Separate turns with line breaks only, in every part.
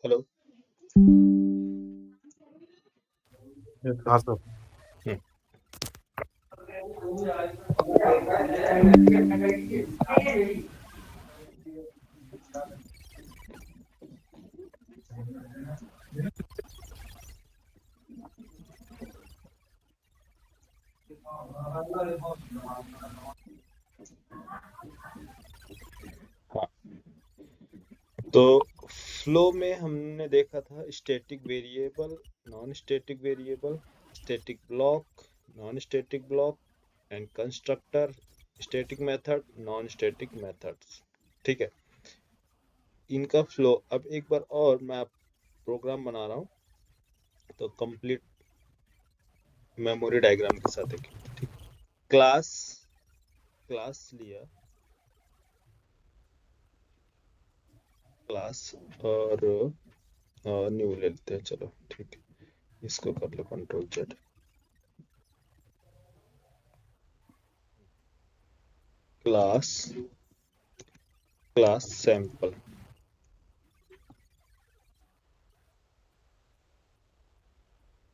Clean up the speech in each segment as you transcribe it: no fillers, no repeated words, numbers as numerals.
Hello.
हाँ sir.
हम्म, हाँ, तो फ्लो में हमने देखा था static variable, non static variable, static block, non static block and constructor, static method, non static methods. ठीक है, इनका फ्लो अब एक बार और मैं प्रोग्राम बना रहा हूँ तो कंप्लीट मेमोरी डायग्राम के साथ एक ठीक क्लास क्लास लिया, क्लास और न्यू ले लेते हैं। चलो ठीक है, इसको कर लो control Z. Class class sample,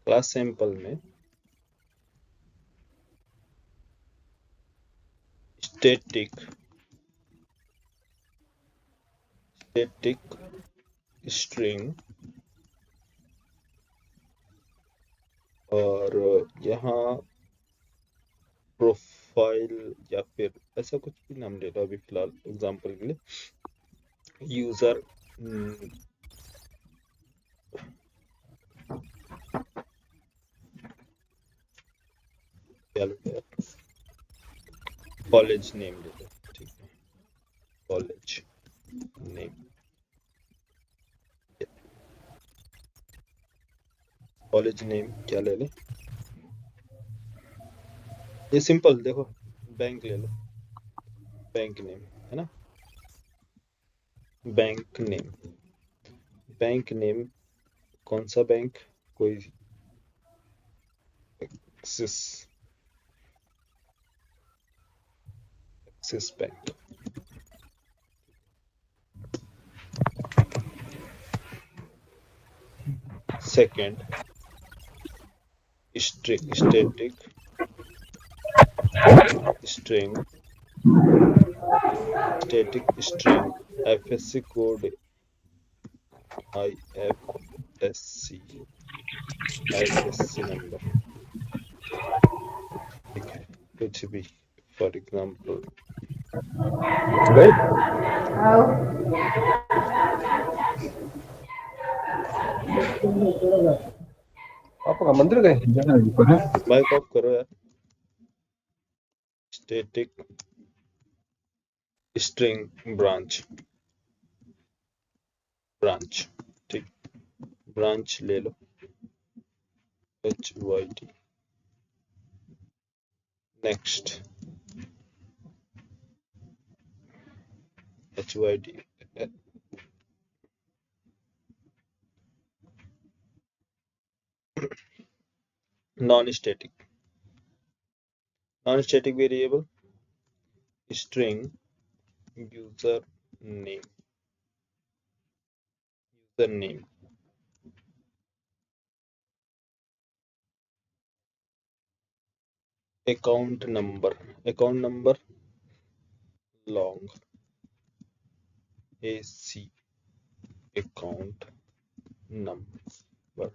class sample में स्टैटिक स्टैटिक स्ट्रिंग और यहाँ प्रोफाइल या फिर ऐसा कुछ भी नाम ले लो अभी फिलहाल एग्जांपल के लिए। यूजर क्या लो यार, कॉलेज नेम ले लो। ठीक है, कॉलेज नेम, कॉलेज नेम क्या ले लें? ये सिंपल देखो, बैंक ले लो, बैंक नेम है ना। बैंक नेम, बैंक नेम कौन सा बैंक? कोई axis, axis bank. Second static string, static string FSc code, IFSC IFSC number. ठीक है, कुछ भी फॉर एग्जांपल
आप मंदिर गए जाना है ऊपर है।
माइक ऑफ करो यार। स्टैटिक स्ट्रिंग ब्रांच, ब्रांच ठीक, ब्रांच ले लो, H Y T. Next H Y T, non static, non static variable string user name, user name account number, account number long AC account number,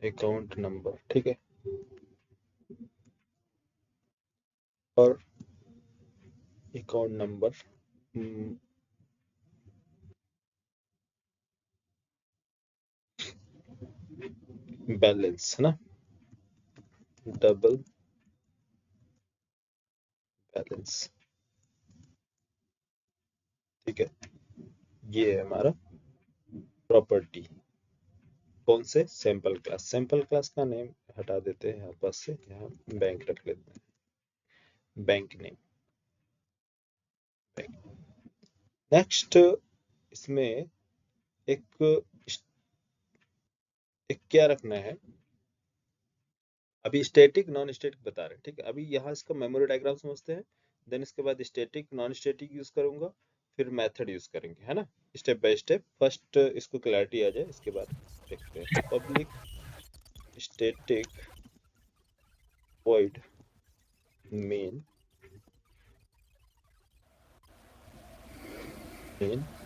account number ठीक है। और account number balance है ना, double balance. ठीक है, ये है हमारा प्रॉपर्टी। कौन से? सैंपल क्लास, सैंपल क्लास का नेम हटा देते हैं आपस से, यहाँ बैंक रख लेते हैं, बैंक नेम। नेक्स्ट इसमें एक एक क्या रखना है, अभी स्टैटिक नॉन स्टैटिक बता रहे हैं। ठीक है, अभी यहाँ इसका मेमोरी डायग्राम समझते हैं, देन इसके बाद स्टैटिक नॉन स्टैटिक यूज करूंगा फिर मेथड यूज करेंगे, है ना, स्टेप बाय स्टेप। फर्स्ट इसको क्लैरिटी आ जाए, इसके बाद देखते हैं। तो पब्लिक स्टैटिक void main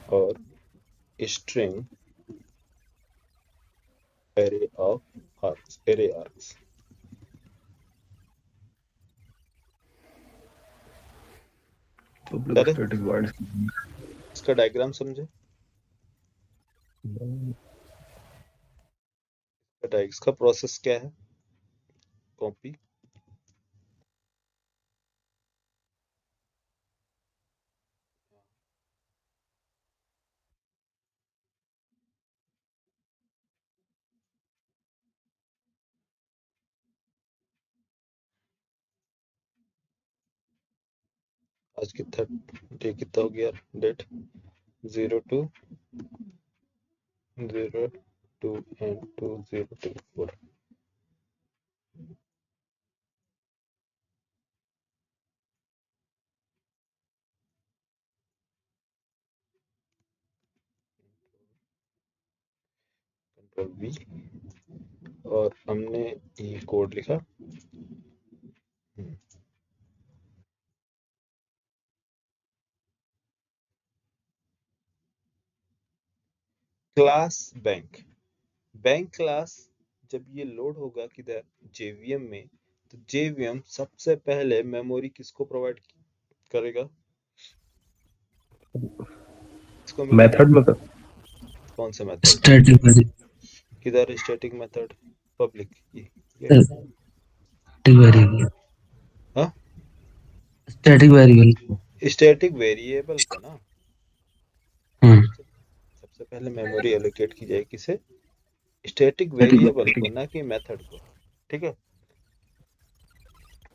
और string array of arcs।
Public
चले,
स्टैटिक वॉइड
इसका डायग्राम समझे। इसका प्रोसेस क्या है, कॉपी, आज कितना डे, कितना हो गया डेट, 02/02 and 2024। कंट्रोल V, और हमने ये कोड लिखा। क्लास बैंक, बैंक क्लास जब ये लोड होगा किधर, जेवीएम में, तो जेवीएम सबसे पहले मेमोरी किसको प्रोवाइड करेगा, इसको मिलेगी।
मेथड मतलब
कौन सा मेथड,
स्टैटिक वेरिएबल
किधर स्टैटिक मेथड, पब्लिक, ये
स्टैटिक वेरिएबल
हाँ,
स्टैटिक वेरिएबल
स्टैटिक वेरिएबल को ना, सबसे पहले मेमोरी एलोकेट की जाए किसे, स्टैटिक वेरिएबल को, ना कि मेथड को, ठीक है।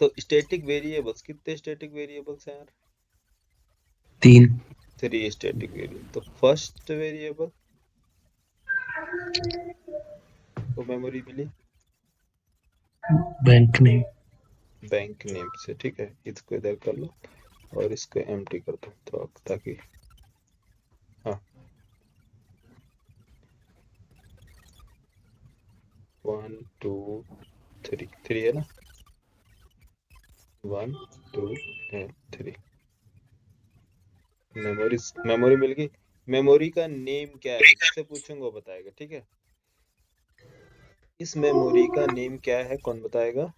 तो स्टैटिक वेरिएबल्स, कितने स्टैटिक वेरिएबल्स हैं यार, 3 स्टैटिक वेरिएबल। तो फर्स्ट वेरिएबल को मेमोरी मिली
बैंक नेम
बैंक नेम से, ठीक है। इसको इधर कर लो और इसको एम्प्टी कर दो, तो ताकि, हाँ, 1 2 3 3 है ना, 1 2 एंड 3 मेमोरी मिल गई। मेमोरी का नेम क्या है, जिससे पूछूंगा वो बताएगा, ठीक है। इस मेमोरी का नेम क्या है, कौन बताएगा,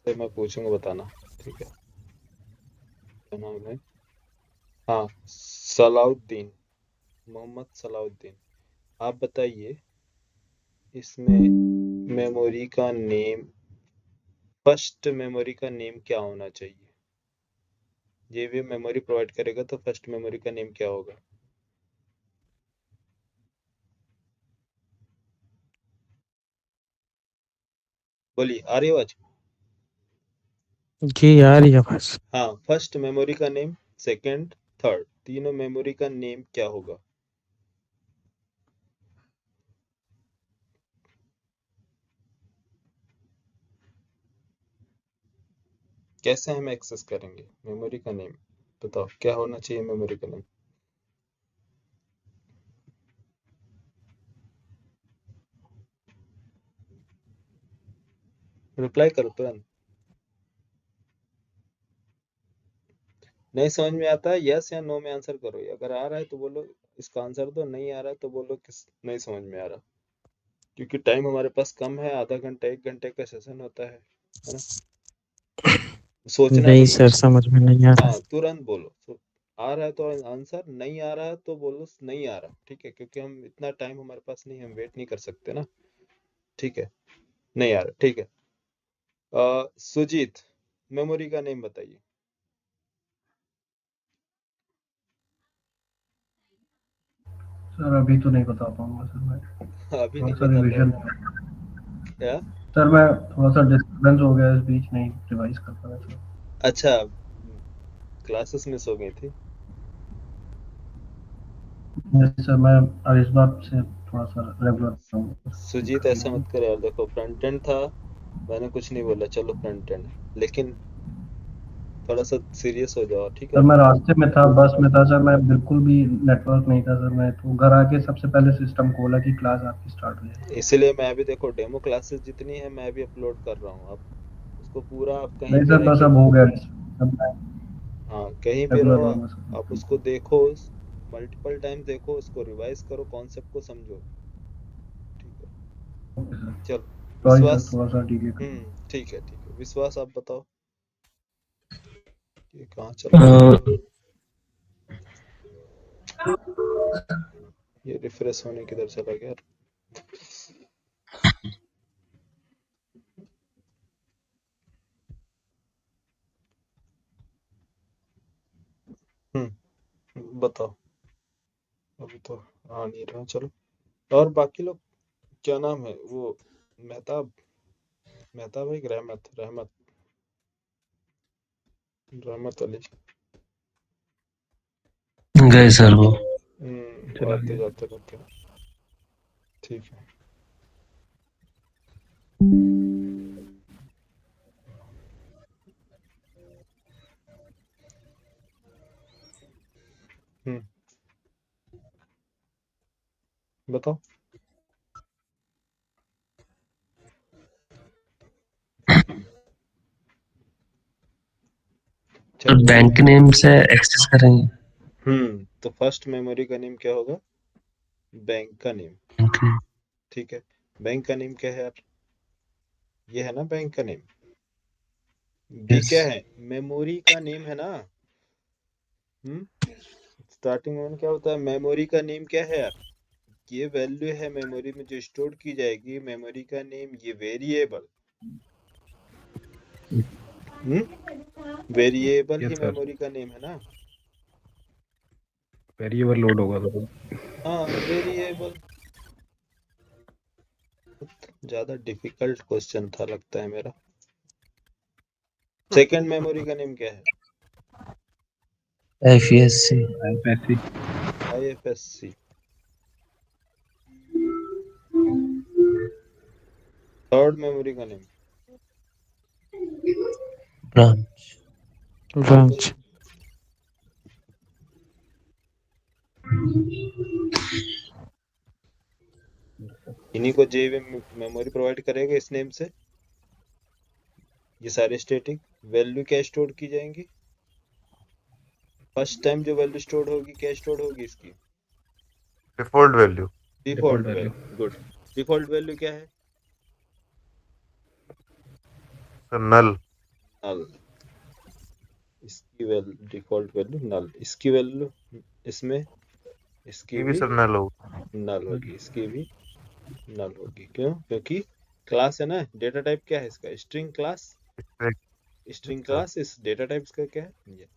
से मैं पूछूंगा बताना, ठीक है। क्या नाम है, हाँ, सलाउद्दीन, मोहम्मद सलाउद्दीन। आप बताइए, इसमें मेमोरी का नेम, फर्स्ट मेमोरी का नेम क्या होना चाहिए, ये भी मेमोरी प्रोवाइड करेगा तो फर्स्ट मेमोरी का नेम क्या होगा, बोलिए, आ रही आवाज।
जी आ रही है बस।
हाँ, फर्स्ट मेमोरी का नेम, सेकंड, थर्ड, तीनों मेमोरी का नेम क्या होगा, कैसे हम एक्सेस करेंगे मेमोरी का नेम, बताओ क्या होना चाहिए मेमोरी का नेम। रिप्लाई करो तुरंत। नहीं समझ में आता है, यस या नो में आंसर करो, अगर आ रहा है तो बोलो इसका आंसर दो, नहीं आ रहा है तो बोलो किस नहीं समझ में आ रहा, क्योंकि टाइम हमारे पास कम है, आधा घंटा 1 घंटे का सेशन होता है ना। सोचना है
नहीं
तो
सर समझ में नहीं आ रहा।
हाँ तुरंत बोलो, आ रहा है तो आंसर, नहीं आ रहा है तो बोलो नहीं आ रहा, ठीक है, क्योंकि हम इतना टाइम हमारे पास नहीं, हम वेट नहीं कर सकते ना, ठीक है। नहीं आ रहा, ठीक है। सुजीत, मेमोरी का नेम बताइए।
सर अभी तो नहीं बता पाऊंगा सर, मैं
अभी
थोड़ा
नहीं
सा
बता
रिवीजन,
पाओगे क्या,
सर मैं थोड़ा सा डिस्टर्बेंस हो गया इस बीच, नहीं रिवाइज कर पाया सर।
अच्छा, क्लासेस मिस हो गई थी।
नहीं सर, मैं अब इस बार से थोड़ा सा रेगुलर
सुजीत ऐसा मत कर यार, देखो फ्रंट एंड था, मैंने कुछ नहीं बोला, चलो फ्रंट एंड, लेकिन थोड़ा सा सीरियस हो जाओ, ठीक
सर
है।
मैं रास्ते में था, बस में था सर, मैं बिल्कुल भी नेटवर्क नहीं था सर। मैं तो घर आके सबसे पहले सिस्टम खोला कि क्लास आपकी स्टार्ट हो जाए।
इसीलिए मैं भी देखो डेमो क्लासेस जितनी है मैं भी अपलोड कर रहा हूँ। आप उसको पूरा, आप कहीं
नहीं
पे
सर,
रह
बस
के,
अब हो गया, अब मैं
हाँ कहीं भी
रेगुलर
रहो,
रहूंगा सर।
आप उसको देखो, मल्टीपल टाइम देखो, उसको रिवाइज करो, कॉन्सेप्ट को समझो, ठीक है।
Okay sir.
चलो
सॉरी सर,
विश्वास।
थोड़ा सा डिले कर।
ठीक है ठीक है, विश्वास आप बताओ, ये कहाँ चला गया,
अ,
ये रिफ्रेश होने किधर चला गया। बताओ, अभी तो आ नहीं रहा, चलो। और बाकी लोग, क्या नाम है वो, मेहताब, मेहताब है कि रहमत, रहमत, रहमत अली।
गए सर वो।
चला
आते
गया।
जाते रहते हैं, ठीक है। हम्म बताओ।
सर
चलो
बैंक नेम से एक्सेस करेंगे।
तो फर्स्ट मेमोरी का नेम क्या होगा, बैंक का नेम,
Okay.
ठीक है। बैंक का नेम क्या है यार, ये है ना बैंक का नेम। B
Yes.
क्या है, मेमोरी का नेम है ना। हम्म स्टार्टिंग में क्या होता है, मेमोरी का नेम क्या है यार, ये वैल्यू है मेमोरी में जो स्टोर की जाएगी, मेमोरी का नेम, ये वेरिएबल। वेरिएबल ही
यस सर,
मेमोरी का नेम है ना।
वेरिएबल लोड होगा तो।
हाँ वेरिएबल। ज्यादा डिफिकल्ट क्वेश्चन था लगता है मेरा। सेकंड मेमोरी का नेम क्या है,
FESC.
पैसे।
आईएफएससी। थर्ड मेमोरी का नेम,
Branch.
Branch.
इन्हीं को जेवीएम मेमोरी प्रोवाइड करेगा इस नेम से। ये सारे स्टैटिक वैल्यू क्या स्टोर की जाएंगी, फर्स्ट टाइम जो वैल्यू स्टोर होगी क्या स्टोर होगी इसकी,
default value.
Default
default value.
Value, good. Default value क्या है,
नल।
नल। इसकी वैल्यू डिफॉल्ट वैल्यू नल, इसकी वैल्यू, इसमें इसकी
ये भी
भी
सर नल होगा।
नल होगी, इसकी भी नल होगी। क्यों, क्योंकि क्लास है ना, डेटा टाइप क्या है इसका, string class. String
sir
class इस डेटा टाइप का क्या है, ये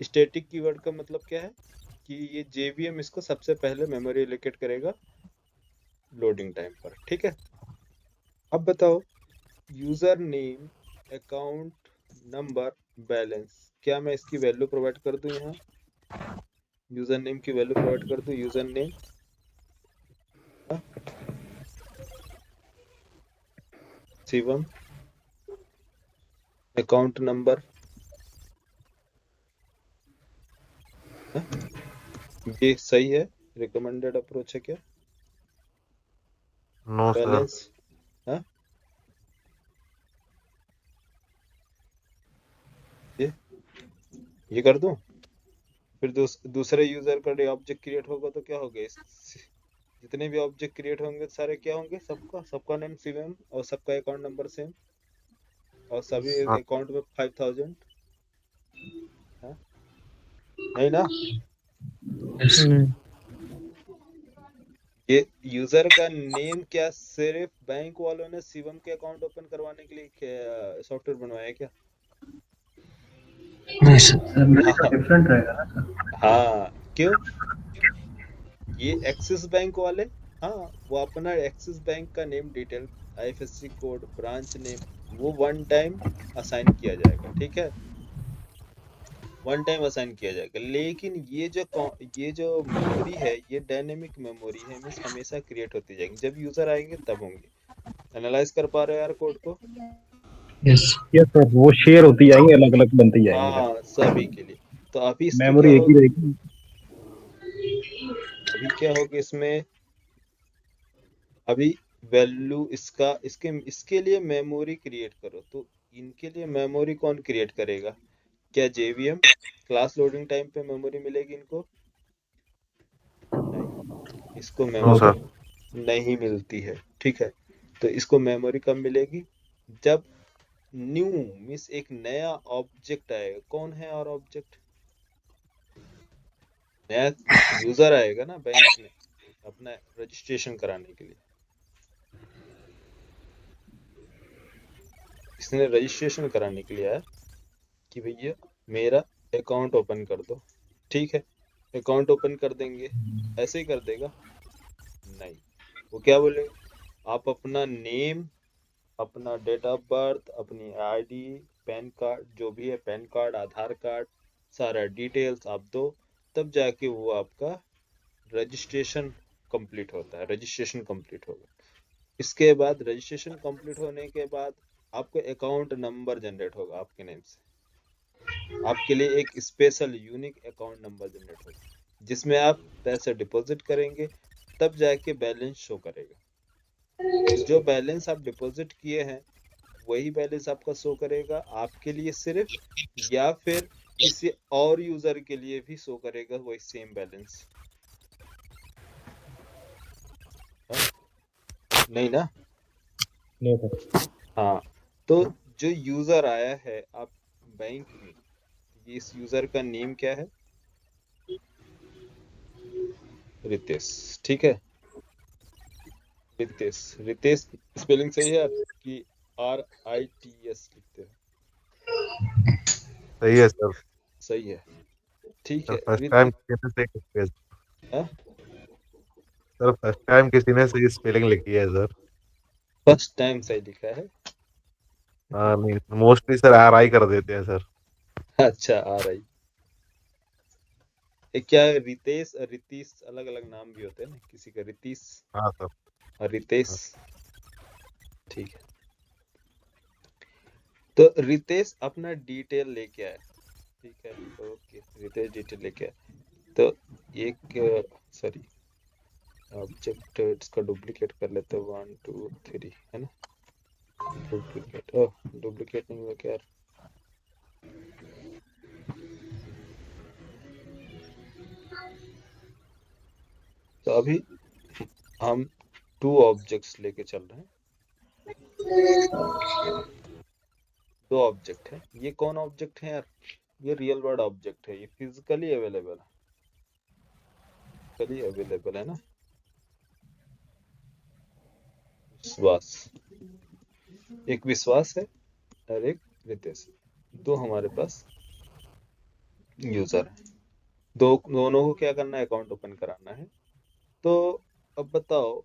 स्टैटिक कीवर्ड का मतलब क्या है कि ये जेवीएम इसको सबसे पहले मेमोरी एलोकेट करेगा लोडिंग टाइम पर, ठीक है। अब बताओ, user name, account number, balance, क्या मैं इसकी वैल्यू प्रोवाइड कर दूं यहाँ, यूजर नेम की वैल्यू प्रोवाइड कर दूं, user name, Shivam, account number, ये सही है, रिकमेंडेड अप्रोच है क्या,
नो सर।
बैलेंस, हाँ ये कर दूं। फिर दूसरे यूजर का ऑब्जेक्ट क्रिएट होगा तो क्या होगा, जितने भी ऑब्जेक्ट क्रिएट होंगे सारे क्या होंगे, सबका सबका नेम शिवम और सबका अकाउंट नंबर सेम और सभी
हाँ,
अकाउंट में 5000, हाँ नहीं ना।
Yes.
नहीं।
ये यूजर का नेम क्या सिर्फ बैंक वालों ने शिवम के अकाउंट ओपन करवाने के लिए सॉफ्टवेयर बनवाया है क्या,
नहीं सर।
सर मेरे का
हाँ
डिफरेंट रहेगा ना सर।
हाँ, क्यों, ये एक्सिस बैंक वाले, हाँ वो अपना एक्सिस बैंक का name detail, IFSC code, branch name, वो वन टाइम असाइन किया जाएगा, ठीक है, वन टाइम असाइन किया जाएगा। लेकिन ये जो मेमोरी है ये डायनेमिक मेमोरी है, मीन्स हमेशा क्रिएट होती जाएगी, जब यूजर आएंगे तब होंगे। एनालाइज कर पा रहे हो यार कोड को,
यस
यस सर, वो शेयर होती जाएंगे, अलग अलग बनती जाएंगे सर।
हाँ, सभी के लिए। तो अभी इसकी क्या
मेमोरी एक ही
होगी,
रहेगी।
अभी क्या होगी इसमें, अभी वैल्यू इसका, इसके लिए मेमोरी क्रिएट करो, तो इनके लिए मेमोरी कौन क्रिएट करेगा? क्या जेवीएम? क्लास लोडिंग टाइम पे मेमोरी मिलेगी इनको? नहीं, इसको
नो
मेमोरी
सर।
नहीं मिलती है, ठीक है। तो इसको मेमोरी कब मिलेगी? जब न्यू मीन्स एक नया ऑब्जेक्ट आएगा। कौन है और ऑब्जेक्ट? नया यूजर आएगा ना बैंक में अपना रजिस्ट्रेशन कराने के लिए। इसने रजिस्ट्रेशन कराने के लिए आया कि भैया मेरा अकाउंट ओपन कर दो, ठीक है। अकाउंट ओपन कर देंगे, ऐसे ही कर देगा? नहीं, वो क्या बोलेगा, आप अपना नेम, अपना डेट ऑफ बर्थ, अपनी आईडी, पैन कार्ड, जो भी है पैन कार्ड, आधार कार्ड, सारा डिटेल्स आप दो, तब जाके वो आपका रजिस्ट्रेशन कंप्लीट होता है, रजिस्ट्रेशन कंप्लीट होगा। इसके बाद रजिस्ट्रेशन कंप्लीट होने के बाद आपको अकाउंट नंबर जनरेट होगा आपके नेम से, आपके लिए एक special unique account number generate होगा, जिसमें आप पैसे डिपॉजिट करेंगे, तब जाके बैलेंस शो करेगा। जो बैलेंस आप डिपॉजिट किए हैं वही बैलेंस आपका शो करेगा आपके लिए सिर्फ, या फिर किसी और यूजर के लिए भी शो करेगा वही सेम बैलेंस? नहीं ना?
No sir.
हाँ। तो जो यूजर आया है आप बैंक में, इस यूजर का नेम क्या है? रितेश, ठीक है। रितेश, रितेश स्पेलिंग सही है कि RITS लिखते हैं?
सही है सर।
सही है, ठीक
सर
है।
फर्स्ट टाइम किसी ने सही,
हाँ?
सर फर्स्ट टाइम किसी ने सही स्पेलिंग लिखी है सर।
फर्स्ट टाइम सही लिखा है?
हाँ नहीं, मोस्टली सर RI कर देते हैं सर।
अच्छा, RI। क्या रितेश और रितीश अलग अलग नाम भी होते हैं ना, किसी का रितीश
हाँ सर।
और रितेश,
हाँ।
ठीक है। तो रितेश अपना डिटेल लेके आया, ठीक है। ओके, रितेश डिटेल लेके आया, तो एक, सॉरी, ऑब्जेक्ट इसका डुप्लीकेट कर लेते हैं, 1 2 3, है ना? डुप्लीकेट, ओह डुप्लीकेट नहीं हुआ क्या यार? तो अभी हम 2 ऑब्जेक्ट्स लेके चल रहे हैं, 2 ऑब्जेक्ट है। ये कौन ऑब्जेक्ट है यार? ये रियल वर्ल्ड ऑब्जेक्ट है, ये फिजिकली अवेलेबल है, फिजिकली अवेलेबल है ना? विश्वास, एक विश्वास है और एक रितेश, दो हमारे पास यूजर है। दोनों को क्या करना है, अकाउंट ओपन कराना है। तो अब बताओ,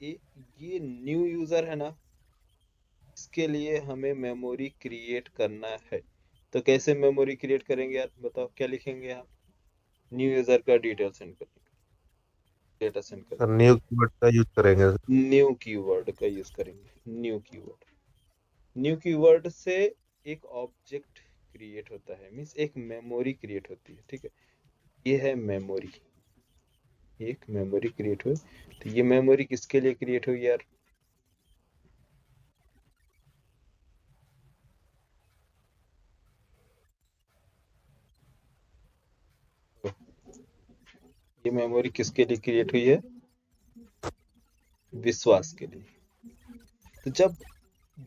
ये ये न्यू यूजर है ना, इसके लिए हमें मेमोरी क्रिएट करना है। तो कैसे मेमोरी क्रिएट करेंगे यार, बताओ क्या लिखेंगे आप? न्यू यूजर का डिटेल सेंड करेंगे, डेटा सेंड
सर
करेंगे,
न्यू कीवर्ड का यूज करेंगे सर।
न्यू कीवर्ड का यूज करेंगे। न्यू कीवर्ड से एक ऑब्जेक्ट क्रिएट होता है, मीन्स एक मेमोरी क्रिएट होती है, ठीक है। ये है मेमोरी, एक मेमोरी क्रिएट हुई। तो ये मेमोरी किसके लिए क्रिएट हुई यार? ये मेमोरी किसके लिए क्रिएट हुई है? विश्वास के लिए। तो जब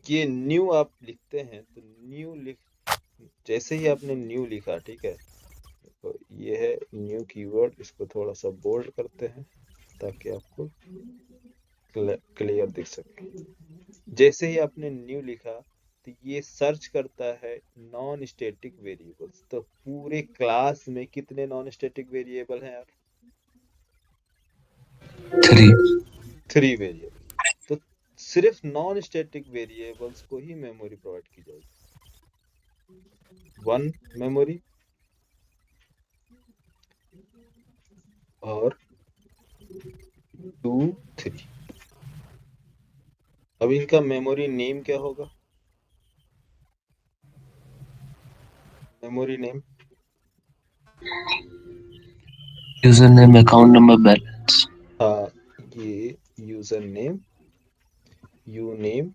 ये न्यू आप लिखते हैं, तो न्यू लिख, जैसे ही आपने न्यू लिखा, ठीक है, तो ये है न्यू कीवर्ड, इसको थोड़ा सा बोल्ड करते हैं ताकि आपको क्लियर दिख सके। जैसे ही आपने न्यू लिखा, तो ये सर्च करता है नॉन स्टैटिक वेरिएबल्स। तो पूरे क्लास में कितने नॉन स्टैटिक वेरिएबल हैं यार?
3
3 वेरिएबल। तो सिर्फ नॉन स्टैटिक वेरिएबल्स को ही मेमोरी प्रोवाइड की जाएगी। 1 मेमोरी और 2 3। अब इनका मेमोरी नेम क्या होगा? Memory name,
user name, account number, balance.
हाँ ये यूजर नेम, यू नेम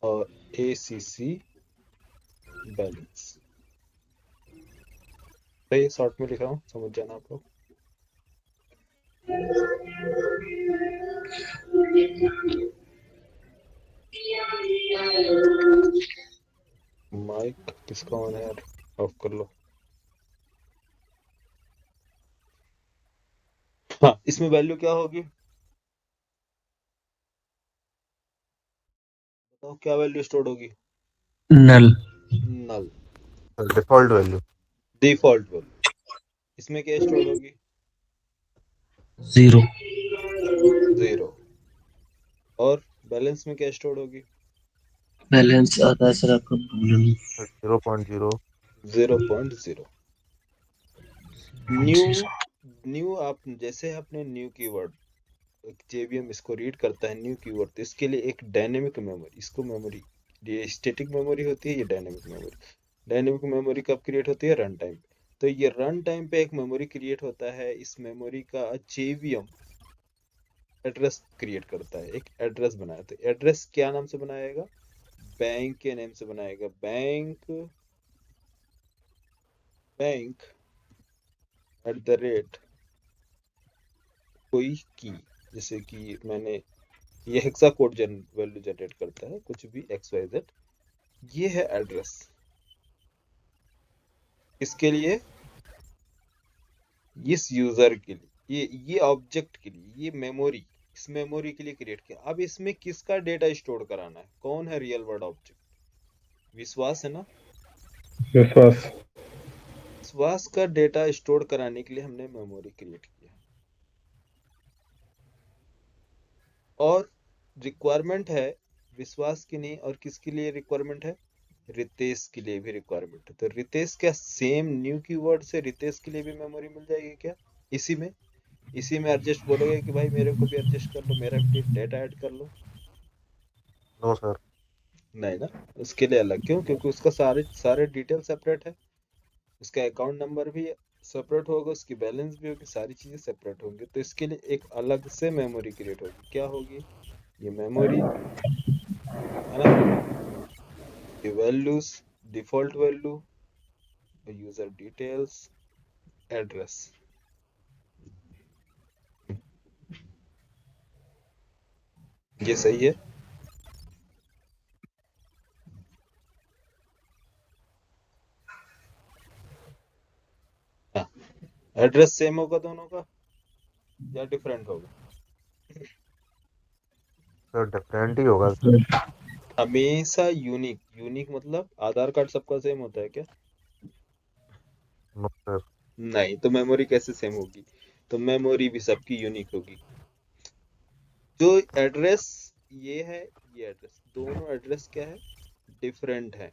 और ACC बैलेंस। सही, शॉर्ट में लिख रहा हूँ, समझ जाना आप लोग। माइक किसका ऑन है यार, ऑफ कर लो। हाँ, इसमें वैल्यू क्या होगी, बताओ क्या वैल्यू स्टोर होगी।
नल।
नल,
डिफॉल्ट वैल्यू।
Default value. इसमें क्या स्टोर होगी,
0।
0। और बैलेंस में क्या स्टोर होगी,
बैलेंस आता है सर आपका बूलियन।
0.0।
0.0। न्यू, न्यू आप जैसे आपने न्यू कीवर्ड, JVM इसको रीड करता है न्यू कीवर्ड, तो इसके लिए एक डायनेमिक मेमोरी, इसको मेमोरी, ये स्टैटिक मेमोरी होती है, ये डायनेमिक मेमोरी। डायनेमिक मेमोरी कब क्रिएट होती है, रन टाइम। तो ये रन टाइम पे एक मेमोरी क्रिएट होता है, इस मेमोरी का JVM एड्रेस क्रिएट करता है, एक एड्रेस बनाया। तो एड्रेस क्या नाम से बनाएगा, बैंक के नेम से बनाएगा, बैंक, बैंक @ कोई की, जैसे कि मैंने ये हेक्सा कोड वैल्यू जनरेट करता है, कुछ भी XYZ। ये है एड्रेस, इसके लिए, इस यूजर के लिए, ये ऑब्जेक्ट के लिए, ये मेमोरी, इस मेमोरी के लिए क्रिएट किया। अब इसमें किसका डेटा स्टोर कराना है, कौन है रियल वर्ल्ड ऑब्जेक्ट, विश्वास है ना।
विश्वास।
विश्वास का डेटा स्टोर कराने के लिए हमने मेमोरी क्रिएट किया। और रिक्वायरमेंट है विश्वास की नहीं, और किसके लिए रिक्वायरमेंट है, रितेश के लिए भी रिक्वायरमेंट है। तो रितेश क्या सेम न्यू कीवर्ड से रितेश के लिए भी मेमोरी मिल जाएगी क्या, इसी में एडजस्ट बोलोगे कि भाई मेरे को भी एडजस्ट कर लो, मेरा भी डेटा ऐड कर लो।
No sir.
नहीं ना, उसके लिए अलग, क्यों, क्योंकि उसका सारे सारे डिटेल सेपरेट है, उसका अकाउंट नंबर भी सेपरेट होगा, उसकी बैलेंस भी होगी, सारी चीजें सेपरेट होंगी। तो इसके लिए एक अलग से मेमोरी क्रिएट होगी, क्या होगी, ये मेमोरी है ना, ये values, default value, user details, address. ये सही है। हाँ, एड्रेस सेम होगा दोनों का या डिफरेंट होगा,
सर डिफरेंट ही होगा सर।
हमेशा यूनिक, यूनिक मतलब आधार कार्ड सबका सेम होता है क्या,
नो सर।
नहीं, तो मेमोरी कैसे सेम होगी, तो मेमोरी भी सबकी यूनिक होगी। जो एड्रेस ये है, ये एड्रेस, दोनों एड्रेस क्या है, डिफरेंट है।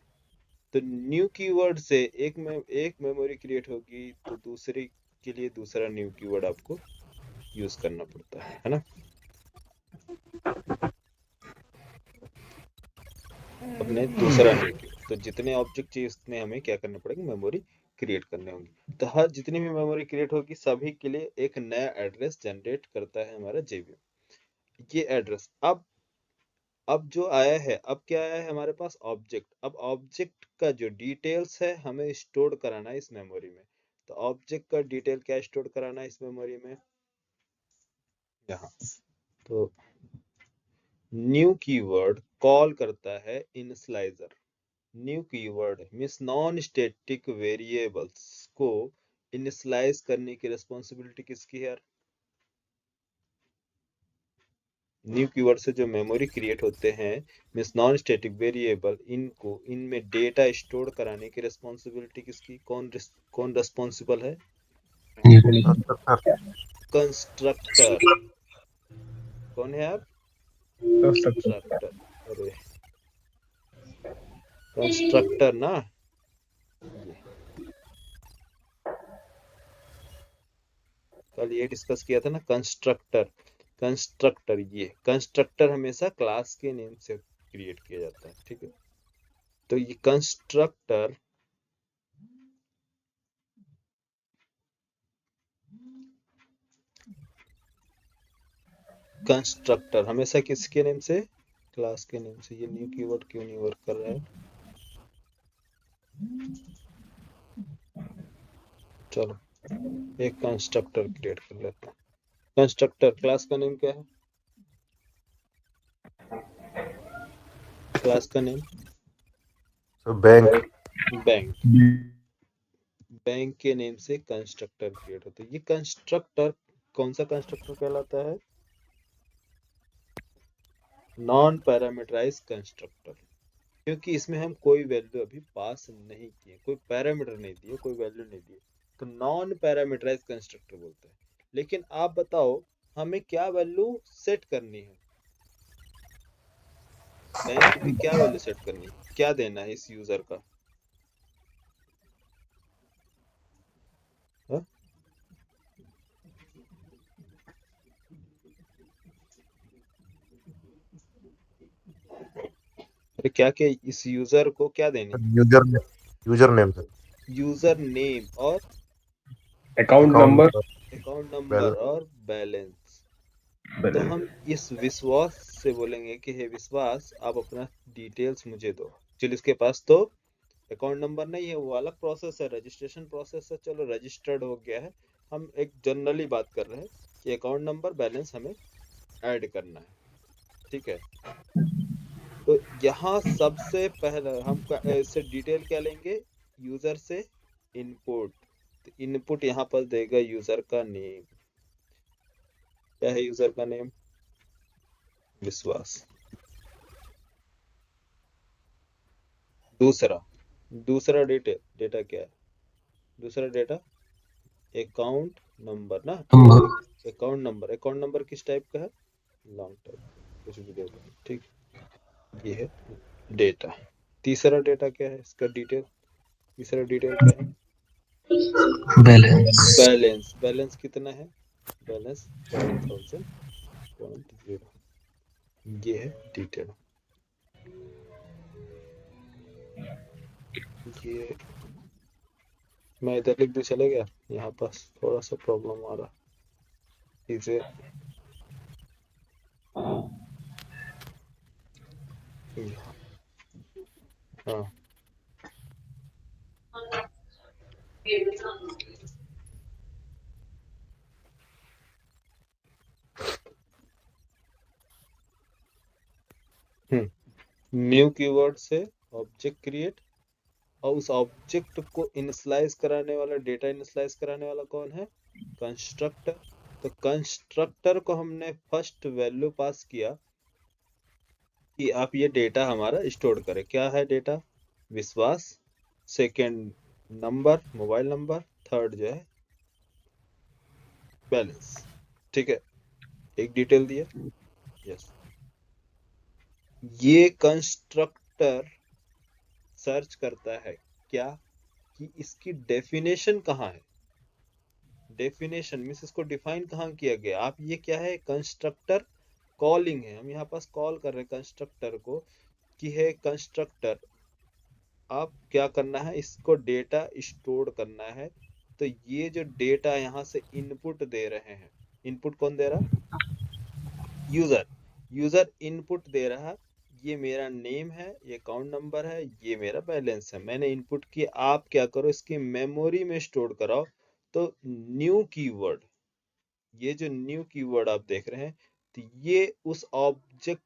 तो न्यू कीवर्ड से एक मेमोरी क्रिएट होगी, तो दूसरे के लिए दूसरा न्यू कीवर्ड आपको यूज करना पड़ता है ना। अपने दूसरा न्यू कीवर्ड, तो जितने ऑब्जेक्ट चाहिए उतने हमें क्या करना पड़ेगा, मेमोरी क्रिएट करने होंगे। तो हर जितनी भी मेमोरी क्रिएट होगी सभी के लिए एक नया एड्रेस जनरेट करता है हमारा JVM। ये एड्रेस अब जो आया है, अब क्या आया है हमारे पास, ऑब्जेक्ट। अब ऑब्जेक्ट का जो डिटेल्स है हमें स्टोर कराना है इस मेमोरी में। तो ऑब्जेक्ट का डिटेल क्या स्टोर कराना है इस मेमोरी में, यहाँ। तो न्यू कीवर्ड कॉल करता है initialiser. New keyword means non static variables को इनिशियलाइज करने की रिस्पांसिबिलिटी किसकी है यार, न्यू कीवर्ड से जो मेमोरी क्रिएट होते हैं मींस नॉन स्टैटिक वेरिएबल, इनको इनमें डेटा स्टोर कराने की रिस्पांसिबिलिटी किसकी, कौन रिस्पांसिबल है,
सर
कंस्ट्रक्टर। कौन है आप, कंस्ट्रक्टर, अरे कंस्ट्रक्टर ना, ये कल ये डिस्कस किया था ना, कंस्ट्रक्टर। कंस्ट्रक्टर, ये कंस्ट्रक्टर हमेशा क्लास के नेम से क्रिएट किया जाता है, ठीक है। तो ये कंस्ट्रक्टर कंस्ट्रक्टर हमेशा किसके नेम से, क्लास के नेम से। ये न्यू कीवर्ड क्यों नहीं वर्क कर रहा है, चलो एक कंस्ट्रक्टर क्रिएट कर लेते हैं। कंस्ट्रक्टर क्लास का नेम क्या है, क्लास का name
So bank.
Bank, bank के नेम से कंस्ट्रक्टर क्रिएट होता है। ये कंस्ट्रक्टर कौन सा कंस्ट्रक्टर कहलाता है, नॉन पैरामीटराइज कंस्ट्रक्टर, क्योंकि इसमें हम कोई वैल्यू अभी पास नहीं किए, कोई पैरामीटर नहीं दिए, कोई वैल्यू नहीं दिए, तो नॉन पैरामीटराइज कंस्ट्रक्टर बोलते हैं। लेकिन आप बताओ हमें क्या वैल्यू सेट करनी है, बैंक में क्या वैल्यू सेट करनी है, क्या देना है इस यूजर का, हा? अरे क्या क्या इस यूजर को क्या देनी है,
user name sir,
user name और
अकाउंट नंबर,
अकाउंट नंबर और बैलेंस। तो हम इस विश्वास से बोलेंगे कि हे विश्वास आप अपना डिटेल्स मुझे दो। चलो इसके पास तो अकाउंट नंबर नहीं है, वो अलग प्रोसेस है, रजिस्ट्रेशन प्रोसेस है, चलो रजिस्टर्ड हो गया है। हम एक जनरली बात कर रहे हैं कि अकाउंट नंबर बैलेंस हमें ऐड करना है, ठीक है। तो यहाँ सबसे पहले हम इससे डिटेल क्या लेंगे, यूजर से इनपुट। तो इनपुट यहाँ पर देगा यूजर का नेम, क्या है यूजर का नेम, विश्वास। दूसरा डेटा क्या है, दूसरा डेटा अकाउंट नंबर ना, अकाउंट नंबर किस टाइप का है, लॉन्ग टाइप, कुछ भी दे दो, ठीक। ये है डेटा। तीसरा डेटा क्या है इसका डिटेल, तीसरा डिटेल क्या है,
बैलेंस,
बैलेंस कितना है, बैलेंस 12,000.0, ये है डिटेल। ये मैं इधर लिख दूं, चले गया, यहाँ पास थोड़ा सा प्रॉब्लम आ रहा, इसे यहाँ, हाँ न्यू कीवर्ड से ऑब्जेक्ट क्रिएट, और उस ऑब्जेक्ट को इनिशियलाइज कराने वाला, डेटा इनिशियलाइज कराने वाला कौन है, कंस्ट्रक्टर। तो कंस्ट्रक्टर को हमने फर्स्ट वैल्यू पास किया कि आप ये डेटा हमारा स्टोर करें, क्या है डेटा, विश्वास, second number mobile number, third जो है बैलेंस, ठीक है। एक डिटेल दिया, यस। ये कंस्ट्रक्टर सर्च करता है क्या, कि इसकी डेफिनेशन कहाँ है, डेफिनेशन मीन्स इसको डिफाइन कहाँ किया गया। आप ये क्या है, कंस्ट्रक्टर कॉलिंग है, हम यहाँ पास कॉल कर रहे हैं कंस्ट्रक्टर को कि है कंस्ट्रक्टर आप क्या करना है, इसको डेटा स्टोर करना है। तो ये जो डेटा यहाँ से इनपुट दे रहे हैं, इनपुट कौन दे रहा, यूजर, यूजर इनपुट दे रहा है, ये मेरा नेम है, ये अकाउंट नंबर है, ये मेरा बैलेंस है, मैंने इनपुट किया, आप क्या करो इसकी मेमोरी में स्टोर कराओ। तो न्यू कीवर्ड, ये जो न्यू कीवर्ड आप देख रहे हैं, तो ये उस ऑब्जेक्ट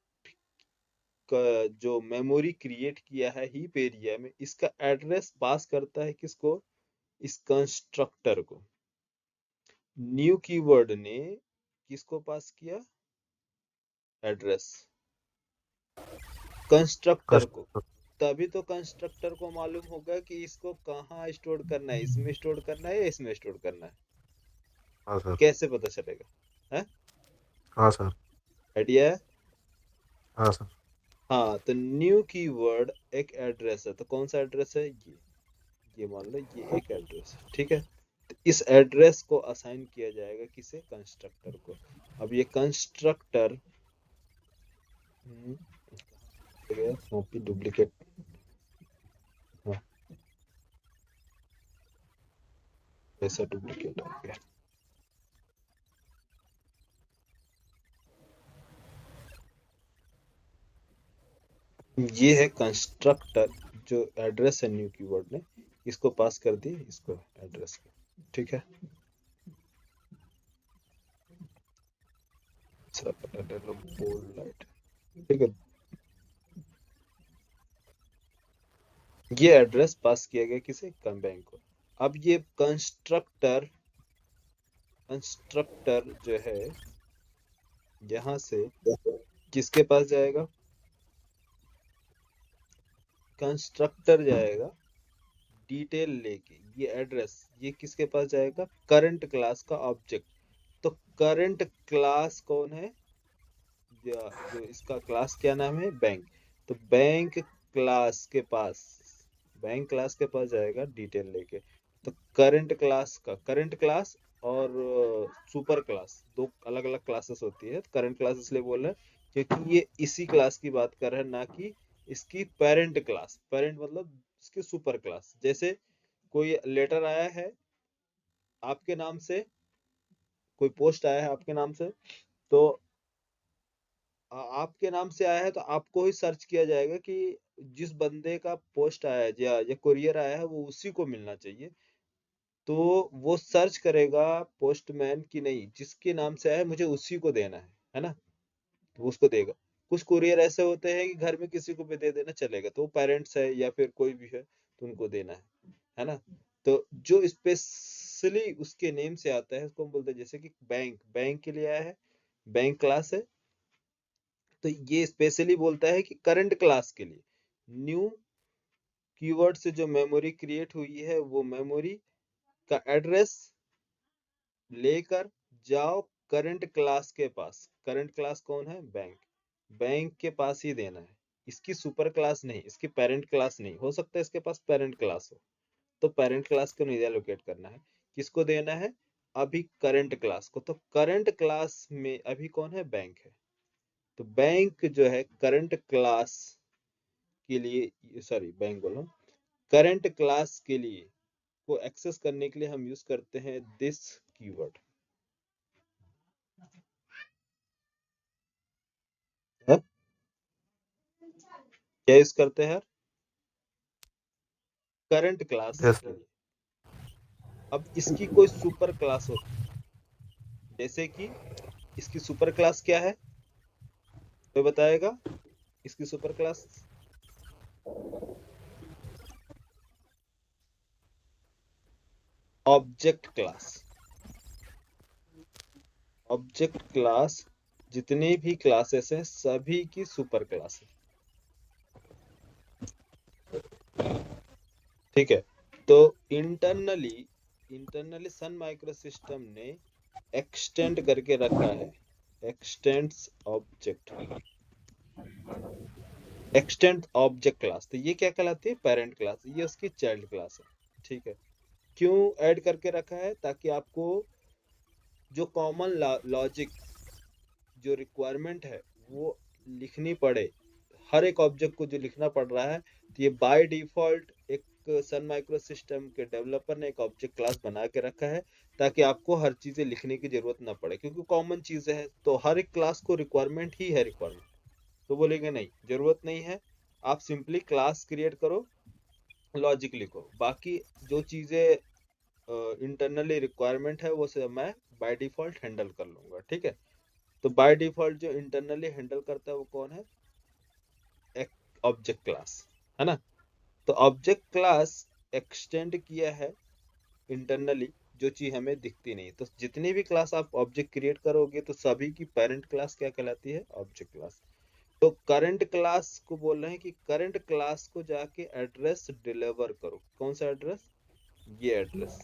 का जो मेमोरी क्रिएट किया है हीप एरिया में, इसका एड्रेस पास करता है किसको, इस कंस्ट्रक्टर को। न्यू कीवर्ड ने किसको पास किया, एड्रेस, कंस्ट्रक्टर को। तभी तो कंस्ट्रक्टर को मालूम होगा कि इसको कहाँ स्टोर करना है, इसमें स्टोर करना है या इसमें स्टोर करना है,
हाँ सर,
कैसे पता चलेगा, है
हाँ सर,
आइडिया है।
हाँ सर,
हाँ, तो न्यू कीवर्ड एक एड्रेस है, तो कौन सा एड्रेस है, ये मान लो ये एक एड्रेस है, ठीक है। तो इस एड्रेस को असाइन किया जाएगा किसे, कंस्ट्रक्टर को। अब ये कंस्ट्रक्टर कॉपी डुप्लीकेट, हाँ ऐसा डुप्लीकेट हो गया। ये है कंस्ट्रक्टर जो एड्रेस है न्यू कीवर्ड ने, इसको पास कर दिए इसको एड्रेस को, ठीक है। बोल्ड लाइट, ठीक है। ये एड्रेस पास किया गया किसे, बैंक को। अब ये कंस्ट्रक्टर जो है यहां से किसके पास जाएगा, कंस्ट्रक्टर जाएगा डिटेल लेके, ये एड्रेस ये किसके पास जाएगा, करंट क्लास का ऑब्जेक्ट। तो करंट क्लास कौन है, जो इसका क्लास क्या नाम है, बैंक। तो बैंक क्लास के पास जाएगा डिटेल लेके। तो करंट क्लास और सुपर क्लास दो अलग अलग क्लासेस होती है। करंट क्लास इसलिए बोल रहे हैं क्योंकि ये इसी क्लास की बात कर रहे हैं, ना कि इसकी पेरेंट क्लास। पेरेंट मतलब इसकी सुपर क्लास। जैसे कोई लेटर आया है आपके नाम से, कोई पोस्ट आया है आपके नाम से, तो आपके नाम से आया है तो आपको ही सर्च किया जाएगा कि जिस बंदे का पोस्ट आया है या कुरियर आया है वो उसी को मिलना चाहिए। तो वो सर्च करेगा पोस्टमैन की नहीं, जिसके नाम से आया है मुझे उसी को देना है ना, तो उसको देगा। कुछ कुरियर ऐसे होते हैं कि घर में किसी को भी दे देना चलेगा, तो पेरेंट्स है या फिर कोई भी है तो उनको देना है ना। तो जो स्पेशली उसके नेम से आता है उसको हम बोलते हैं, जैसे कि बैंक के लिए आया है, बैंक क्लास है, तो ये स्पेशली बोलता है कि करंट क्लास के लिए न्यू कीवर्ड से जो मेमोरी क्रिएट हुई है वो मेमोरी का एड्रेस लेकर जाओ करंट क्लास के पास। करंट क्लास कौन है, बैंक के पास ही देना है, इसकी सुपर क्लास नहीं, इसकी पेरेंट क्लास नहीं। हो सकता है इसके पास पेरेंट क्लास हो, तो पेरेंट क्लास को नहीं एलोकेट करना है, किसको देना है, अभी करंट क्लास को। तो करंट क्लास में अभी कौन है, बैंक है। तो बैंक जो है करंट क्लास के लिए, सॉरी बैंक बोल रहा हूँ, करंट क्लास के लिए को एक्सेस करने के लिए हम यूज करते हैं दिस कीवर्ड है। क्या यूज करते हैं, करंट क्लास
यस
के लिए। अब इसकी कोई सुपर क्लास होती है, जैसे कि इसकी सुपर क्लास क्या है, कोई बताएगा इसकी super class. Object class. Object class जितनी भी क्लासेस हैं सभी की सुपर क्लास है, ठीक है। तो इंटरनली सन माइक्रो सिस्टम ने एक्सटेंड करके रखा है, x tends object, extend object class. तो ये क्या कहलाती है, पेरेंट क्लास, ये उसकी चाइल्ड क्लास है, ठीक है। क्यों ऐड करके रखा है, ताकि आपको जो कॉमन लॉजिक जो रिक्वायरमेंट है वो लिखनी पड़े, हर एक ऑब्जेक्ट को जो लिखना पड़ रहा है। तो ये बाय डिफॉल्ट एक सन माइक्रो सिस्टम के डेवलपर ने एक ऑब्जेक्ट क्लास बना के रखा है, ताकि आपको हर चीजें लिखने की जरूरत ना पड़े, क्योंकि कॉमन चीजें हैं तो हर एक क्लास को रिक्वायरमेंट ही है रिक्वायरमेंट। तो बोलेंगे नहीं जरूरत नहीं है, आप सिंपली क्लास क्रिएट करो, लॉजिक लिखो, बाकी जो चीजें इंटरनली रिक्वायरमेंट है वो सब मैं बाय डिफॉल्ट हैंडल कर लूंगा, ठीक है। तो बाय डिफॉल्ट जो इंटरनली हैंडल करता है वो कौन है, एक ऑब्जेक्ट क्लास, है ना। तो ऑब्जेक्ट क्लास एक्सटेंड किया है इंटरनली, जो चीज हमें दिखती नहीं। तो जितनी भी क्लास आप ऑब्जेक्ट क्रिएट करोगे तो सभी की पेरेंट क्लास क्या कहलाती है, ऑब्जेक्ट क्लास। तो करंट क्लास को बोल रहे हैं कि करंट क्लास को जाके एड्रेस डिलीवर करो। कौन सा एड्रेस, ये एड्रेस।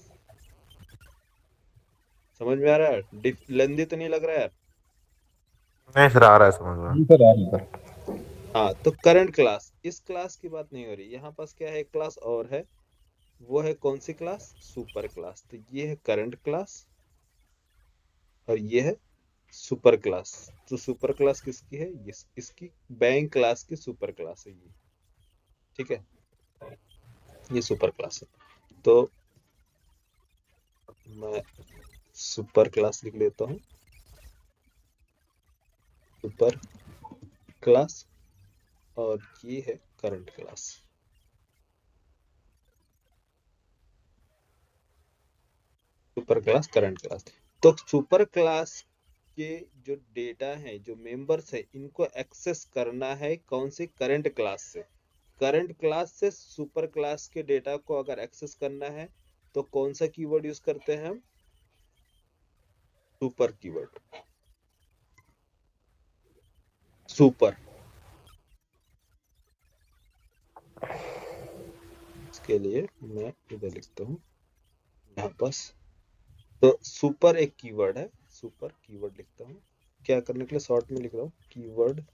समझ में आ रहा है, लेंदी तो नहीं लग रहा है यार।
नहीं सर, आ रहा है समझ में।
सर आ रहा सर।
हाँ, तो करंट क्लास, इस क्लास की बात नहीं हो रही, यहाँ पास क्या है, एक क्लास और है, वो है कौन सी क्लास, सुपर क्लास। तो ये है करंट क्लास और ये है सुपर क्लास। तो सुपर क्लास किसकी है, ये इसकी बैंक क्लास की सुपर क्लास है ये, ठीक है, ये सुपर क्लास है। तो मैं सुपर क्लास लिख लेता हूँ, सुपर क्लास। और ये है current class. Super class, current class. तो सुपर क्लास के जो डेटा है, जो मेंबर्स है, इनको एक्सेस करना है कौन सी, करंट क्लास से। करंट क्लास से सुपर क्लास के डेटा को अगर एक्सेस करना है तो कौन सा कीवर्ड यूज करते हैं हम, सुपर कीवर्ड। सुपर, इसके लिए मैं इधर लिखता हूँ यहाँ पास। तो सुपर एक कीवर्ड है, सुपर कीवर्ड लिखता हूँ, क्या करने के लिए शॉर्ट में लिख रहा हूँ, कीवर्ड।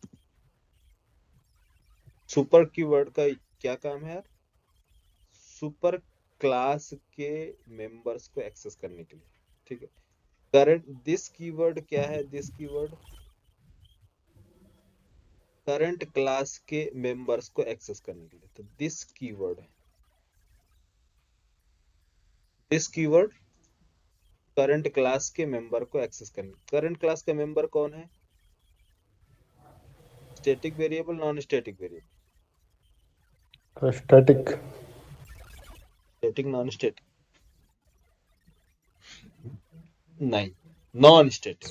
सुपर कीवर्ड का क्या काम है यार, सुपर क्लास के मेंबर्स को एक्सेस करने के लिए, ठीक है। करंट, दिस कीवर्ड क्या है, दिस कीवर्ड करंट क्लास के मेंबर्स को एक्सेस करने के लिए। तो दिस कीवर्ड करंट क्लास के मेंबर को एक्सेस करने। करंट क्लास का मेंबर कौन है, static variable, non static variable,
static.
Static, non static, नहीं, नॉन स्टैटिक,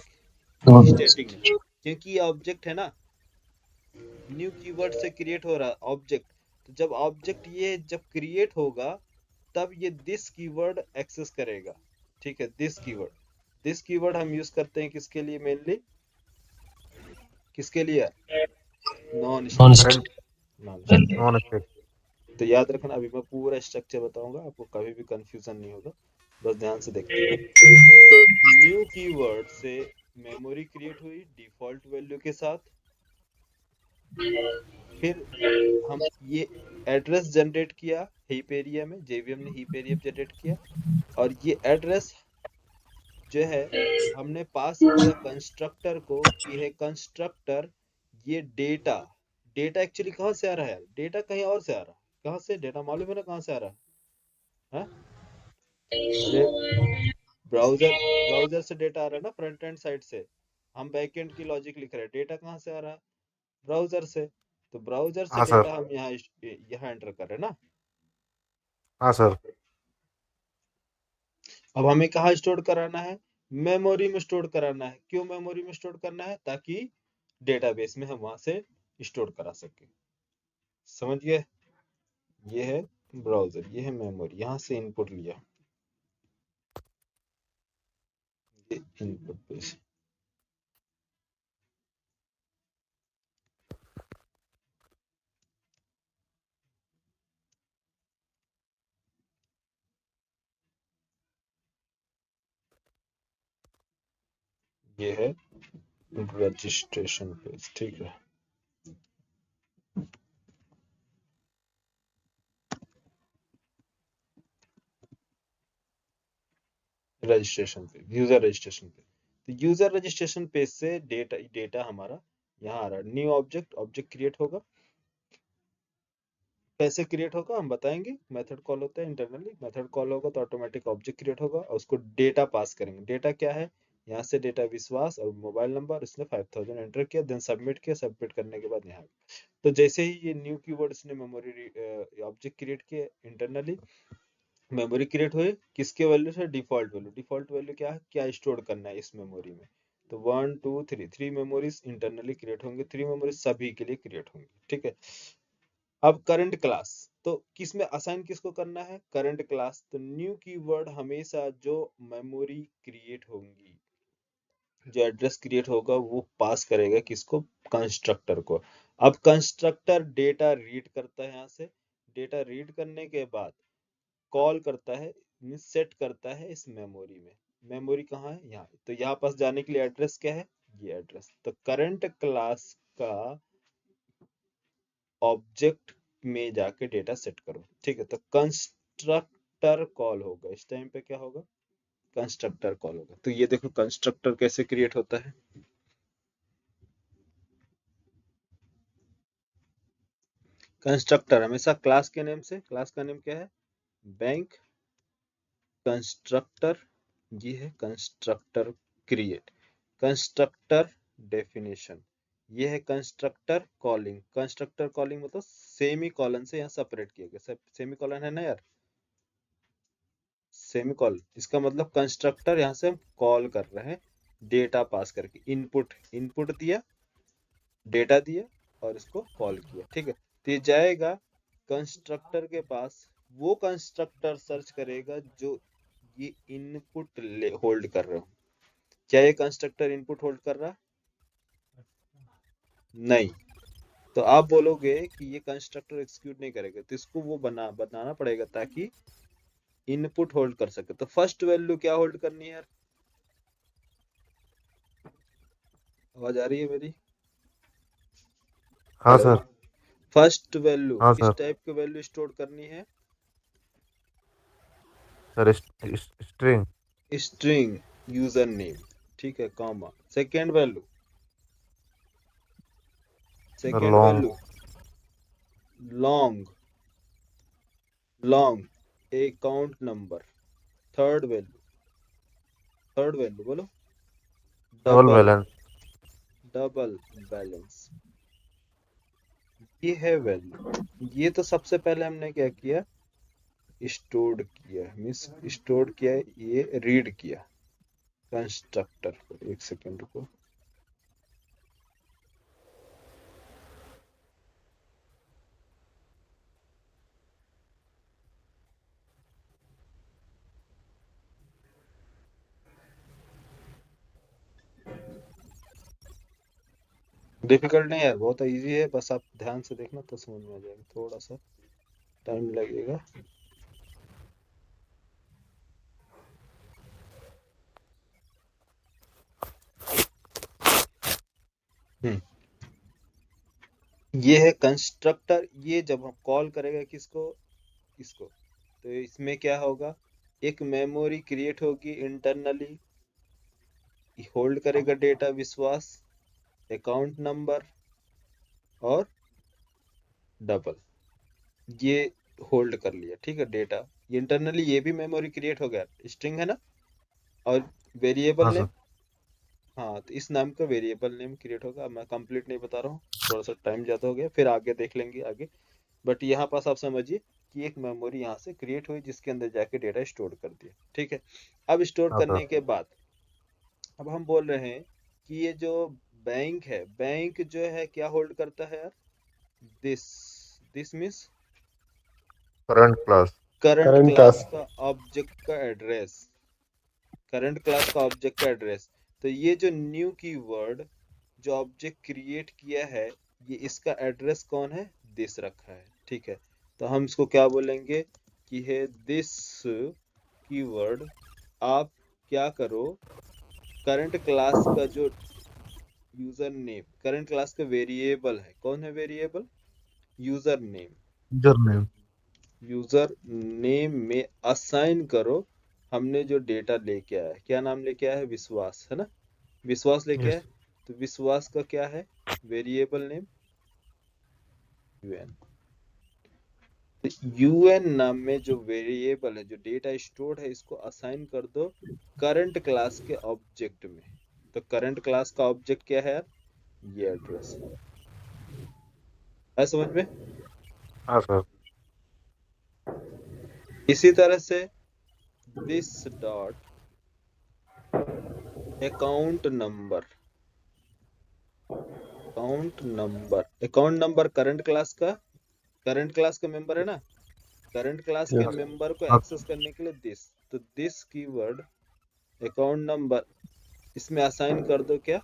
स्टैटिक नहीं, क्योंकि ये ऑब्जेक्ट है ना, न्यू कीवर्ड से क्रिएट हो रहा है ऑब्जेक्ट। तो जब ऑब्जेक्ट ये जब क्रिएट होगा तब ये दिस कीवर्ड एक्सेस करेगा, ठीक है। दिस कीवर्ड हम यूज करते हैं किसके लिए, मेनली किसके लिए, non
non
static,
current
non static.
Non state.
तो याद रखना, अभी मैं पूरा स्ट्रक्चर बताऊंगा, आपको कभी भी कंफ्यूजन नहीं होगा, बस ध्यान से देखते रहिए। तो न्यू कीवर्ड से मेमोरी क्रिएट हुई डिफॉल्ट वैल्यू के साथ, फिर हम ये एड्रेस जनरेट किया हीप एरिया में, जेवीएम ने हीप एरिया जनरेट किया, और ये एड्रेस जो है हमने पास किया कंस्ट्रक्टर को कि है कंस्ट्रक्टर ये डेटा, डेटा एक्चुअली कहाँ से आ रहा है, डेटा कहीं और से आ रहा है, कहाँ से डेटा मालूम है ना कहाँ से आ रहा है, हाँ? अरे ब्राउजर से डेटा आ रहा है ना, फ्रंट एंड साइड से। हम बैक एंड की लॉजिक लिख रहे हैं, डेटा कहाँ से आ रहा है, ब्राउजर से। तो ब्राउजर से
हाँ सर।
डेटा हम यहाँ एंटर कर रहे हैं ना।
हाँ सर।
अब हमें कहाँ स्टोर कराना है, मेमोरी में स्टोर कराना है। क्यों मेमोरी में स्टोर करना है, ताकि डेटाबेस में हम वहां से स्टोर करा सके, समझ गए। ये है ब्राउजर, ये है मेमोरी, यहाँ से इनपुट लिया, ये इनपुट पेज, ये है रजिस्ट्रेशन पेज, ठीक है। Registration page, user registration page. तो यूजर रजिस्ट्रेशन पेज से डेटा हमारा यहाँ आ रहा है। न्यू ऑब्जेक्ट क्रिएट होगा, कैसे क्रिएट होगा हम बताएंगे। मेथड कॉल होता है इंटरनली, मेथड कॉल होगा तो ऑटोमेटिक ऑब्जेक्ट क्रिएट होगा, और उसको डेटा पास करेंगे। डेटा क्या है, यहाँ से डेटा विश्वास और मोबाइल नंबर, उसने 5000 एंटर किया, देन सबमिट किया, सबमिट करने के बाद यहाँ। तो जैसे ही ये न्यू कीवर्ड उसने मेमोरी ऑब्जेक्ट क्रिएट किया इंटरनली, मेमोरी क्रिएट हुई किसके वैल्यू से, डिफॉल्ट वैल्यू। डिफॉल्ट वैल्यू क्या है, क्या स्टोर करना है इस मेमोरी में। तो 1 2 3 3 मेमोरीज इंटरनली क्रिएट होंगे, 3 मेमोरीज सभी के लिए क्रिएट होंगे, ठीक है। अब करंट क्लास, तो किसमें असाइन किसको करना है, करंट क्लास। तो न्यू कीवर्ड हमेशा जो मेमोरी क्रिएट होंगी, जो एड्रेस क्रिएट होगा, वो पास करेगा किसको, कंस्ट्रक्टर को। अब कंस्ट्रक्टर डेटा रीड करता है, यहाँ से डेटा रीड करने के बाद कॉल करता है, सेट करता है इस मेमोरी में। मेमोरी कहाँ है, यहाँ। तो यहाँ पास जाने के लिए एड्रेस क्या है, ये एड्रेस। तो करंट क्लास का ऑब्जेक्ट में जाके डेटा सेट करो, ठीक है। तो कंस्ट्रक्टर कॉल होगा, इस टाइम पे क्या होगा, कंस्ट्रक्टर कॉल होगा। तो ये देखो कंस्ट्रक्टर कैसे क्रिएट होता है। कंस्ट्रक्टर हमेशा क्लास के नेम से, क्लास का नेम क्या है, बैंक कंस्ट्रक्टर, ये है कंस्ट्रक्टर क्रिएट, कंस्ट्रक्टर डेफिनेशन, ये है कंस्ट्रक्टर कॉलिंग। कंस्ट्रक्टर कॉलिंग मतलब सेमी कॉलन से यहाँ सेपरेट किया गया। सेमी कॉलन है ना यार, सेमी कॉलन, इसका मतलब कंस्ट्रक्टर यहाँ से हम कॉल कर रहे हैं डेटा पास करके। इनपुट इनपुट दिया, डेटा दिया और इसको कॉल किया, ठीक है। तो ये जाएगा कंस्ट्रक्टर के पास, वो कंस्ट्रक्टर सर्च करेगा जो ये इनपुट ले होल्ड कर रहे हो। क्या ये कंस्ट्रक्टर इनपुट होल्ड कर रहा? नहीं। तो आप बोलोगे कि ये कंस्ट्रक्टर एग्जीक्यूट नहीं करेगा, तो इसको वो बनाना पड़ेगा ताकि इनपुट होल्ड कर सके। तो फर्स्ट वैल्यू क्या होल्ड करनी है यार? आवाज आ रही है मेरी?
हाँ
हेलो।
सर।
फर्स्ट वैल्यू
हाँ
किस
सर।
टाइप की वैल्यू स्टोर करनी है?
Sir string.
String user name, ठीक है, comma. Second value, second
long.
Value long, long account number. Third value, third value बोलो,
double
double,
balance.
Double balance. ये है वैल्यू। ये तो सबसे पहले हमने क्या किया, स्टोर्ड किया, मीन्स स्टोर किया, ये रीड किया कंस्ट्रक्टर को। एक सेकेंड को, डिफिकल्ट नहीं है, बहुत इजी है, बस आप ध्यान से देखना तो समझ में आ जाएगा। थोड़ा सा टाइम लगेगा। हम्म, ये है कंस्ट्रक्टर। ये जब हम कॉल करेगा किसको, इसको, तो इसमें क्या होगा, एक मेमोरी क्रिएट होगी इंटरनली, होल्ड करेगा डेटा विश्वास, अकाउंट नंबर और डबल, ये होल्ड कर लिया, ठीक है डेटा। इंटरनली ये भी मेमोरी क्रिएट हो गया, स्ट्रिंग है ना, और वेरिएबल
हाँ
नेम,
सर।
हाँ, तो इस नाम का वेरिएबल नेम क्रिएट होगा। अब मैं कंप्लीट नहीं बता रहा हूँ, थोड़ा सा टाइम ज़्यादा हो गया, फिर आगे देख लेंगे आगे। बट यहाँ पास आप समझिए कि एक मेमोरी यहाँ से क्रिएट हुई जिसके अंदर जाके डेटा स्टोर कर दिया, ठीक है। अब स्टोर
हाँ
करने
सर।
के बाद अब हम बोल रहे हैं कि ये जो बैंक है, बैंक जो है क्या होल्ड करता है यार? This, this means
current class.
Current
current
class
class.
का ऑब्जेक्ट का एड्रेस, करंट क्लास का ऑब्जेक्ट का एड्रेस। तो ये जो न्यू कीवर्ड जो ऑब्जेक्ट क्रिएट किया है, ये इसका एड्रेस कौन है? दिस रखा है, ठीक है। तो हम इसको क्या बोलेंगे कि है दिस कीवर्ड। आप क्या करो, करंट क्लास का जो यूजर नेम, करंट क्लास का वेरिएबल है, कौन है variable? User name.
User name.
User name में असाइन करो हमने जो डेटा लेके आया है। क्या नाम लेके आया है? विश्वास, है ना, विश्वास लेके आया।
यस।
तो विश्वास का क्या है वेरिएबल नेम? यूएन। यूएन नाम में जो वेरिएबल है, जो डेटा स्टोर्ड है, इसको असाइन कर दो करंट क्लास के ऑब्जेक्ट में। तो करंट क्लास का ऑब्जेक्ट क्या है यार? ये एड्रेस है, समझ में?
हाँ सर।
इसी तरह से this dot account number, account number, account number current class का, करंट क्लास का मेंबर है ना, करंट क्लास के
Yes.
मेंबर को
हाँ
एक्सेस करने के लिए दिस, तो दिस कीवर्ड अकाउंट नंबर, इसमें असाइन कर दो क्या,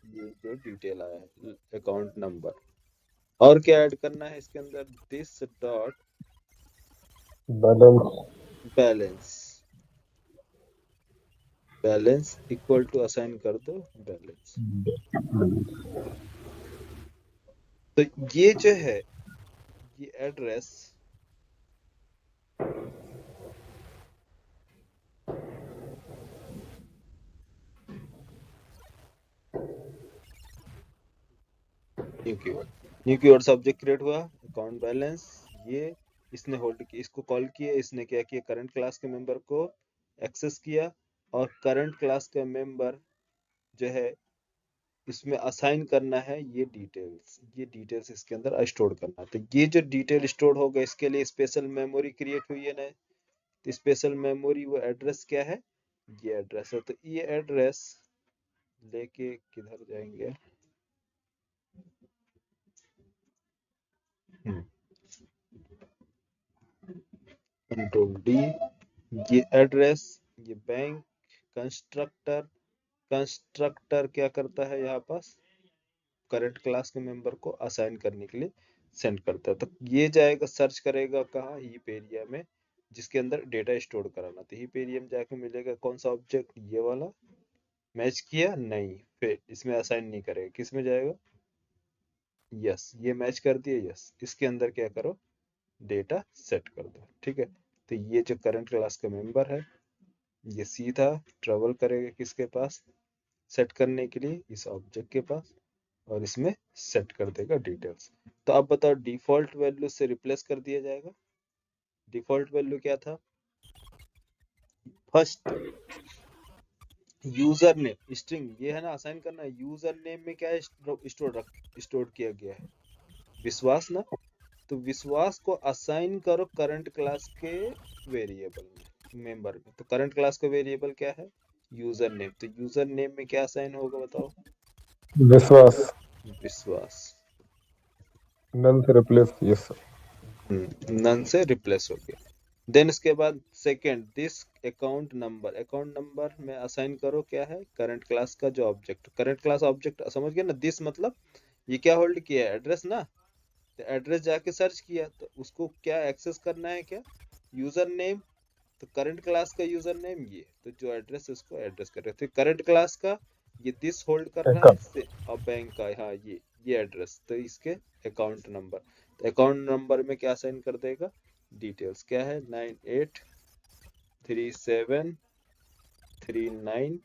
ये जो डिटेल आया है अकाउंट नंबर। और क्या ऐड करना है इसके अंदर? This dot
balance.
Balance, balance equal to assign कर दो बैलेंस। तो ये जो है, ये address new keyword, new keyword subject create हुआ, अकाउंट बैलेंस, ये इसने होल्ड किया, इसको कॉल किया, इसने क्या किया, करंट क्लास के मेंबर को एक्सेस किया, और करंट क्लास का मेंबर जो है इसमें असाइन करना है ये डिटेल्स इसके अंदर स्टोर करना है। तो ये जो डिटेल स्टोर होगा इसके लिए स्पेशल मेमोरी क्रिएट हुई है ना। तो स्पेशल मेमोरी वो एड्रेस क्या है, ये एड्रेस है। तो ये एड्रेस लेके किधर जाएंगे, कंट्रोल डी, ये एड्रेस, ये बैंक, कंस्ट्रक्टर क्या करता है यहाँ पास, करंट क्लास के मेंबर को असाइन करने के लिए सेंड करता है। तो ये जाएगा सर्च करेगा कहाँ, हीप एरिया में, जिसके अंदर डेटा स्टोर कराना। तो हीप एरिया में जाके मिलेगा कौन सा ऑब्जेक्ट, ये वाला। मैच किया नहीं, फिर इसमें असाइन नहीं करेगा, किस में जाएगा, यस, ये मैच कर दिया, यस, इसके अंदर क्या करो, डेटा सेट कर दो। ठीक है, तो ये जो करंट क्लास का मेंबर है ये सीधा ट्रेवल करेगा किसके पास, सेट करने के लिए इस ऑब्जेक्ट के पास, और इसमें सेट कर देगा डिटेल्स। तो अब बताओ डिफॉल्ट वैल्यू से रिप्लेस कर दिया जाएगा। डिफॉल्ट वैल्यू क्या था, फर्स्ट यूजर नेम स्ट्रिंग, ये है ना असाइन करना है। यूजर नेम में क्या स्टोर किया गया है, विश्वास ना। तो विश्वास को असाइन करो करंट क्लास के वेरिएबल में, मेंबर में। तो करंट क्लास का वेरिएबल क्या है, यूजर नेम। तो यूजर नेम में क्या असाइन होगा बताओ,
विश्वास,
विश्वास,
नन से रिप्लेस, यस सर।
नन से रिप्लेस हो गया। देन इसके बाद सेकंड, दिस अकाउंट नंबर में असाइन करो क्या है, करंट क्लास का जो ऑब्जेक्ट, करंट क्लास ऑब्जेक्ट समझ गए ना। दिस मतलब ये क्या होल्ड किया है, एड्रेस ना। तो एड्रेस जाके सर्च किया तो उसको क्या एक्सेस करना है, क्या, यूजर नेम। तो करंट क्लास का यूजर नेम ये, तो जो एड्रेस उसको एड्रेस कर रहे थे करंट क्लास का, ये दिस होल्ड कर रहा है, और बैंक का, हाँ ये एड्रेस। तो इसके अकाउंट नंबर, तो अकाउंट नंबर में क्या साइन कर देगा, डिटेल्स क्या है, 983739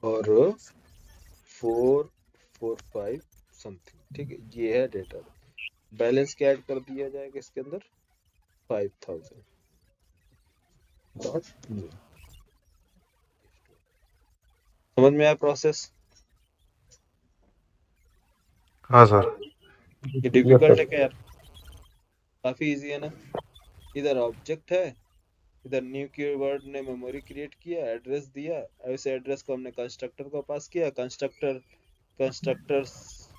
और 445 समथिंग। ठीक है, ये है डेटा। बैलेंस क्या ऐड कर दिया जाएगा इसके अंदर, 5000 डॉट। समझ में आया प्रोसेस,
हाँ सर।
ये
यस
डिफिकल्ट है
सर।
क्या यार, काफी इजी है ना। इधर ऑब्जेक्ट है, इधर न्यू कीवर्ड ने मेमोरी क्रिएट किया, एड्रेस दिया, ऐसे एड्रेस को हमने कंस्ट्रक्टर को पास किया। कंस्ट्रक्टर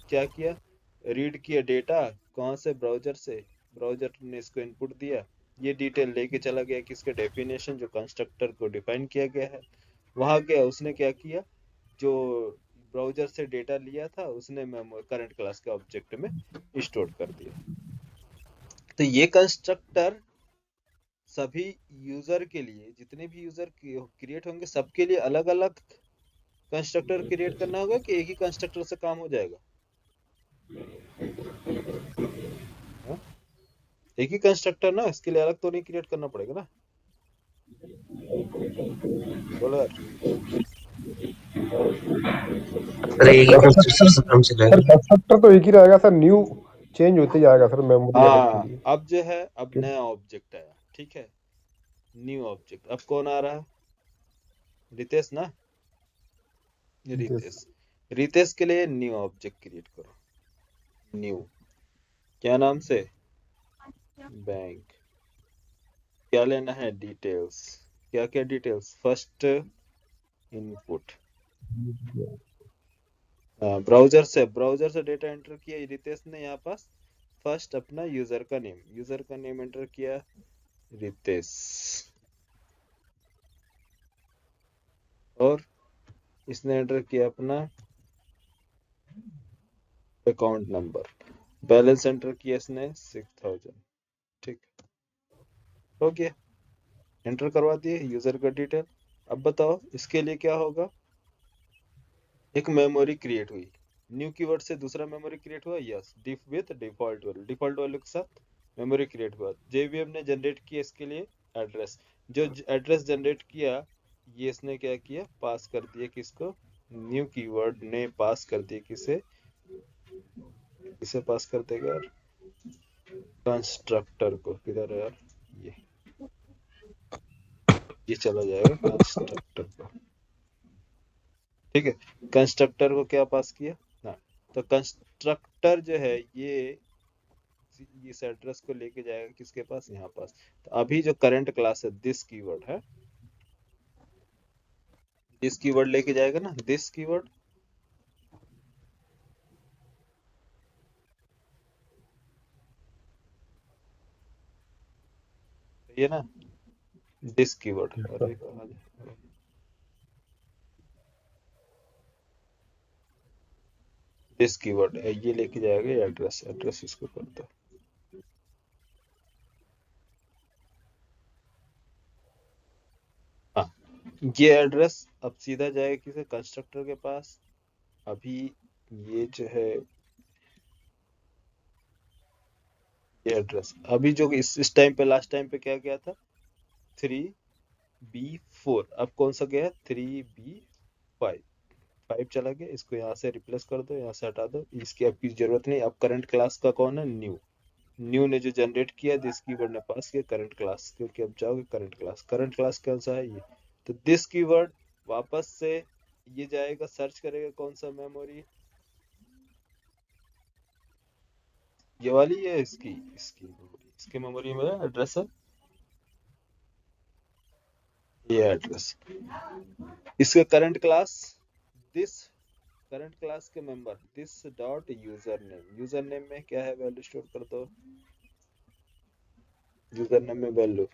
क्या किया, रीड किया डेटा, कहाँ से, ब्राउजर से, ब्राउजर ने इसको इनपुट दिया, ये डिटेल लेके चला गया किसके, डेफिनेशन, जो कंस्ट्रक्टर को डिफाइन किया गया है। वहां गया, उसने क्या किया, जो ब्राउजर से डेटा लिया था उसने करंट क्लास के ऑब्जेक्ट में स्टोर कर दिया। तो ये कंस्ट्रक्टर सभी यूजर के लिए, जितने भी यूजर क्रिएट होंगे सबके लिए अलग अलग कंस्ट्रक्टर क्रिएट करना होगा, कि एक ही कंस्ट्रक्टर से काम हो जाएगा, हाँ? एक ही कंस्ट्रक्टर ना, इसके लिए अलग तो नहीं क्रिएट करना पड़ेगा ना, बोलो यार।
सर एक ही कंस्ट्रक्टर से काम चलेगा।
सर कंस्ट्रक्टर तो एक ही रहेगा सर, न्यू चेंज होते जाएगा सर मेमोरी एडिट के
हाँ,
लिए।
अब जो है, अब नया ऑब्जेक्ट आया, ठीक है, न्यू ऑब्जेक्ट। अब कौन आ रहा है, रितेश ना,
यस
रितेश के लिए न्यू ऑब्जेक्ट क्रिएट करो, न्यू, क्या नाम से, बैंक। क्या लेना है, डिटेल्स, क्या क्या डिटेल्स, फर्स्ट इनपुट, ब्राउजर से डेटा एंटर किया रितेश ने यहाँ पास। फर्स्ट अपना यूजर का नेम एंटर किया रितेश, और इसने एंटर किया अपना अकाउंट नंबर, बैलेंस एंटर किया इसने 6000। ठीक, हो गया, एंटर करवा दिए यूजर का डिटेल। अब बताओ इसके लिए क्या होगा, एक मेमोरी क्रिएट हुई, न्यू कीवर्ड से दूसरा मेमोरी क्रिएट हुआ, yes, diff with default value के साथ मेमोरी क्रिएट हुआ। जेवीएम ने जनरेट किया इसके लिए एड्रेस, जो एड्रेस जनरेट किया ये इसने क्या किया, पास कर दिया किसको, न्यू कीवर्ड ने पास कर दिया किसे, इसे पास कर देगा यार, कंस्ट्रक्टर को। किधर है यार, ये चला जाएगा कंस्ट्रक्टर को। ठीक है, कंस्ट्रक्टर को क्या पास किया ना, तो कंस्ट्रक्टर जो है ये इस एड्रेस को लेके जाएगा किसके पास, यहाँ पास। तो अभी जो करंट क्लास है दिस कीवर्ड है, दिस कीवर्ड लेके जाएगा ना, दिस कीवर्ड, ये ना दिस कीवर्ड,
Yes, sir.
अरे कहाँ गया? दिस कीवर्ड ये लेके जाएगा एड्रेस, एड्रेस इसको कर दो। हाँ, ये एड्रेस अब सीधा जाएगा किसे, कंस्ट्रक्टर के पास। अभी ये जो है ये एड्रेस, अभी जो इस टाइम पे लास्ट टाइम पे क्या गया था, 3B4, अब कौन सा गया है, 3B5, 5 चला गया, इसको यहाँ से रिप्लेस कर दो, यहाँ से हटा दो, इसकी अब की जरूरत नहीं। अब करंट क्लास का कौन है, न्यू, न्यू ने जो जनरेट किया दिस कीवर्ड ने पास किया करंट क्लास, क्योंकि अब जाओगे करंट क्लास, करंट क्लास कौन सा है ये, तो दिस कीवर्ड वापस से ये जाएगा, सर्च करेगा कौन सा मेमोरी, ये वाली है, इसकी मेमोरी में एड्रेस है ये एड्रेस, इसका current class this, current class के member this dot user name, user name में क्या है, वैल्यू स्टोर कर दो, यूजर नेम में वैल्यू,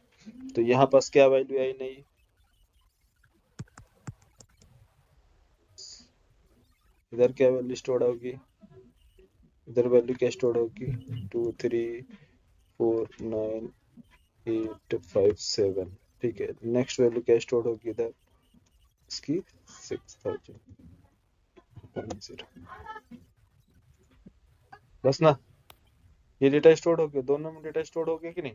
तो यहाँ पास क्या वैल्यू आई, नहीं, इधर क्या वैल्यू स्टोर होगी, इधर वैल्यू क्या स्टोर होगी, 2349857, ठीक है, नेक्स्ट वैल्यू क्या स्टोर होगी इधर, इसकी 6000, बस ना, ये डेटा स्टोर हो गया, दोनों में डेटा स्टोर हो गया कि नहीं।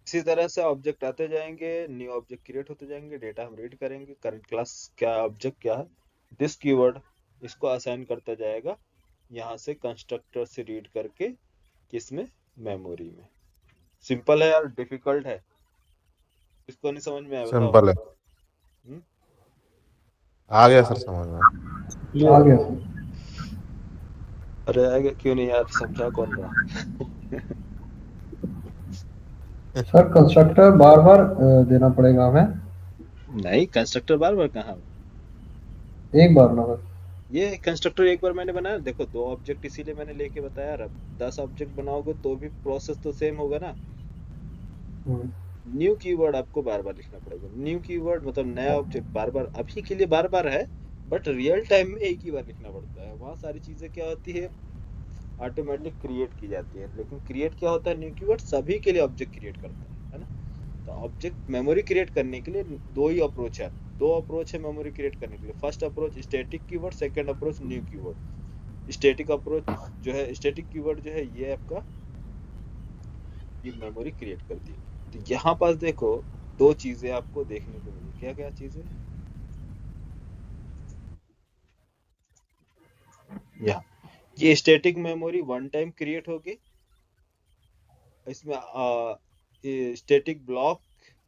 इसी तरह से ऑब्जेक्ट आते जाएंगे, न्यू ऑब्जेक्ट क्रिएट होते जाएंगे, डेटा हम रीड करेंगे, करंट क्लास क्या ऑब्जेक्ट क्या है, दिस कीवर्ड इसको असाइन करता जाएगा यहाँ से कंस्ट्रक्टर से रीड करके, किसमें, मेमोरी में। सिंपल है यार, डिफिकल्ट है, इसको नहीं समझ में आया बताओ।
सिंपल है,
हम्म?
आ गया सर समझ में।
आ गया सर।
अरे आएगा क्यों नहीं यार, समझा कौन रहा।
सर कंस्ट्रक्टर बार बार देना पड़ेगा हमें,
नहीं, कंस्ट्रक्टर बार बार कहाँ,
एक बार ना बस।
ये कंस्ट्रक्टर एक बार मैंने बनाया, देखो 2 ऑब्जेक्ट इसीलिए मैंने लेके बताया, अब 10 ऑब्जेक्ट बनाओगे तो भी प्रोसेस तो सेम होगा ना।
हम्म,
न्यू कीवर्ड आपको बार बार लिखना पड़ेगा, न्यू कीवर्ड मतलब नया ऑब्जेक्ट बार बार, अभी के लिए बार बार है, बट रियल टाइम में एक ही बार लिखना पड़ता है, वहाँ सारी चीजें क्या होती है, ऑटोमेटिक क्रिएट की जाती है, लेकिन क्रिएट क्या होता है, न्यू कीवर्ड सभी के लिए ऑब्जेक्ट क्रिएट करता है ना। तो ऑब्जेक्ट मेमोरी क्रिएट करने के लिए दो ही अप्रोच है, दो अप्रोच है मेमोरी क्रिएट करने के लिए, first approach static keyword, second approach new keyword. Static approach जो है, स्टैटिक कीवर्ड जो है ये आपका ये मेमोरी क्रिएट करती है। तो यहाँ पास देखो 2 चीजें आपको देखने को मिली, क्या क्या चीजें, यहाँ ये static memory one time create होगी, इसमें स्टैटिक ब्लॉक,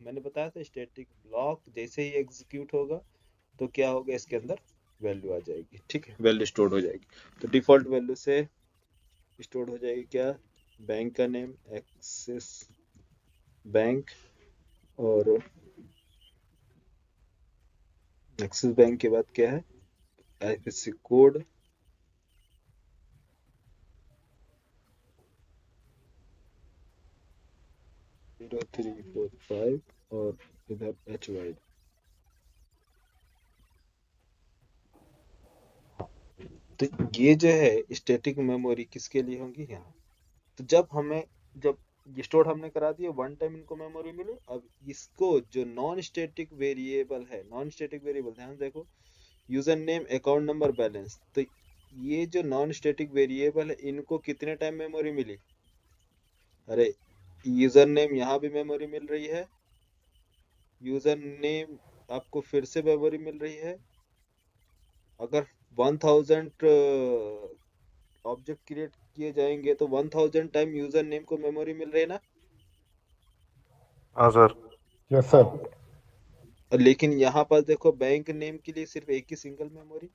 मैंने बताया था स्टैटिक ब्लॉक जैसे ही एग्जीक्यूट होगा तो क्या होगा, इसके अंदर वैल्यू आ जाएगी, ठीक है, वैल्यू स्टोर हो जाएगी। तो डिफॉल्ट वैल्यू से स्टोर हो जाएगी क्या, बैंक का नेम एक्सिस बैंक, और एक्सिस बैंक के बाद क्या है, आईएफएससी कोड, जीरो 345, और इधर HY। तो ये जो है स्टैटिक मेमोरी किसके लिए होंगी, यहाँ। तो जब ये स्टोर हमने करा दिया, वन टाइम इनको मेमोरी मिले, अब इसको जो नॉन स्टैटिक वेरिएबल है, नॉन स्टैटिक वेरिएबल ध्यान से देखो, user name, account number, balance, तो ये जो नॉन स्टैटिक वेरिएबल है इनको कितने टाइम मेमोरी मिली, अरे यूजर नेम यहाँ भी मेमोरी मिल रही है, यूजर नेम आपको फिर से मेमोरी मिल रही है, अगर 1000 ऑब्जेक्ट क्रिएट किए जाएंगे तो 1000 टाइम यूजर नेम को मेमोरी मिल रही है ना।
हाँ सर।
यस
हाँ,
सर।
और लेकिन यहाँ पर देखो बैंक नेम के लिए सिर्फ एक ही सिंगल मेमोरी।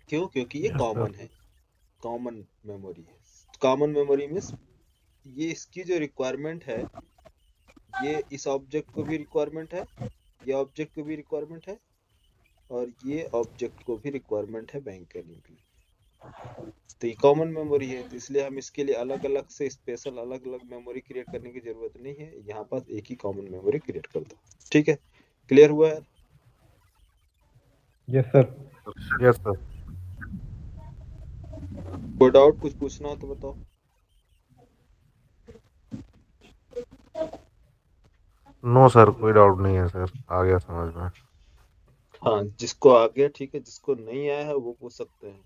क्यों? क्योंकि ये
Yes,
कॉमन है, कॉमन मेमोरी है। कॉमन मेमोरी मीन्स ये इसकी जो रिक्वायरमेंट है, ये इस ऑब्जेक्ट को भी रिक्वायरमेंट है, ये ऑब्जेक्ट को भी रिक्वायरमेंट है, और ये ऑब्जेक्ट को भी रिक्वायरमेंट है बैंक के नेम के लिए। तो ये कॉमन मेमोरी है, तो इसलिए हम इसके लिए अलग अलग से स्पेशल अलग अलग मेमोरी क्रिएट करने की जरूरत नहीं है। यहाँ पर एक ही कॉमन मेमोरी क्रिएट कर दो। ठीक है, क्लियर हुआ यार?
Yes sir.
yes sir.
कोई डाउट, कुछ पूछना हो तो बताओ।
नो सर, कोई डाउट नहीं है सर, आ गया समझ में।
हाँ, जिसको आ गया ठीक है, जिसको नहीं आया है वो पूछ सकते हैं,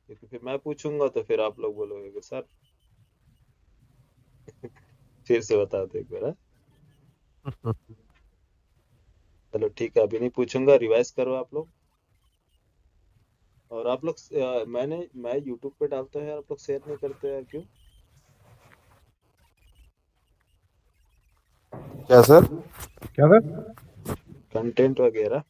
क्योंकि फिर मैं पूछूंगा तो फिर आप लोग बोलोगे कि सर फिर से बता दो एक बार। हाँ? चलो ठीक है, अभी नहीं पूछूंगा, रिवाइज करो आप लोग। और आप लोग मैं यूट्यूब पे डालता हूँ यार, आप लोग शेयर नहीं करते यार, क्यों?
क्या सर?
क्या सर?
कंटेंट वगैरह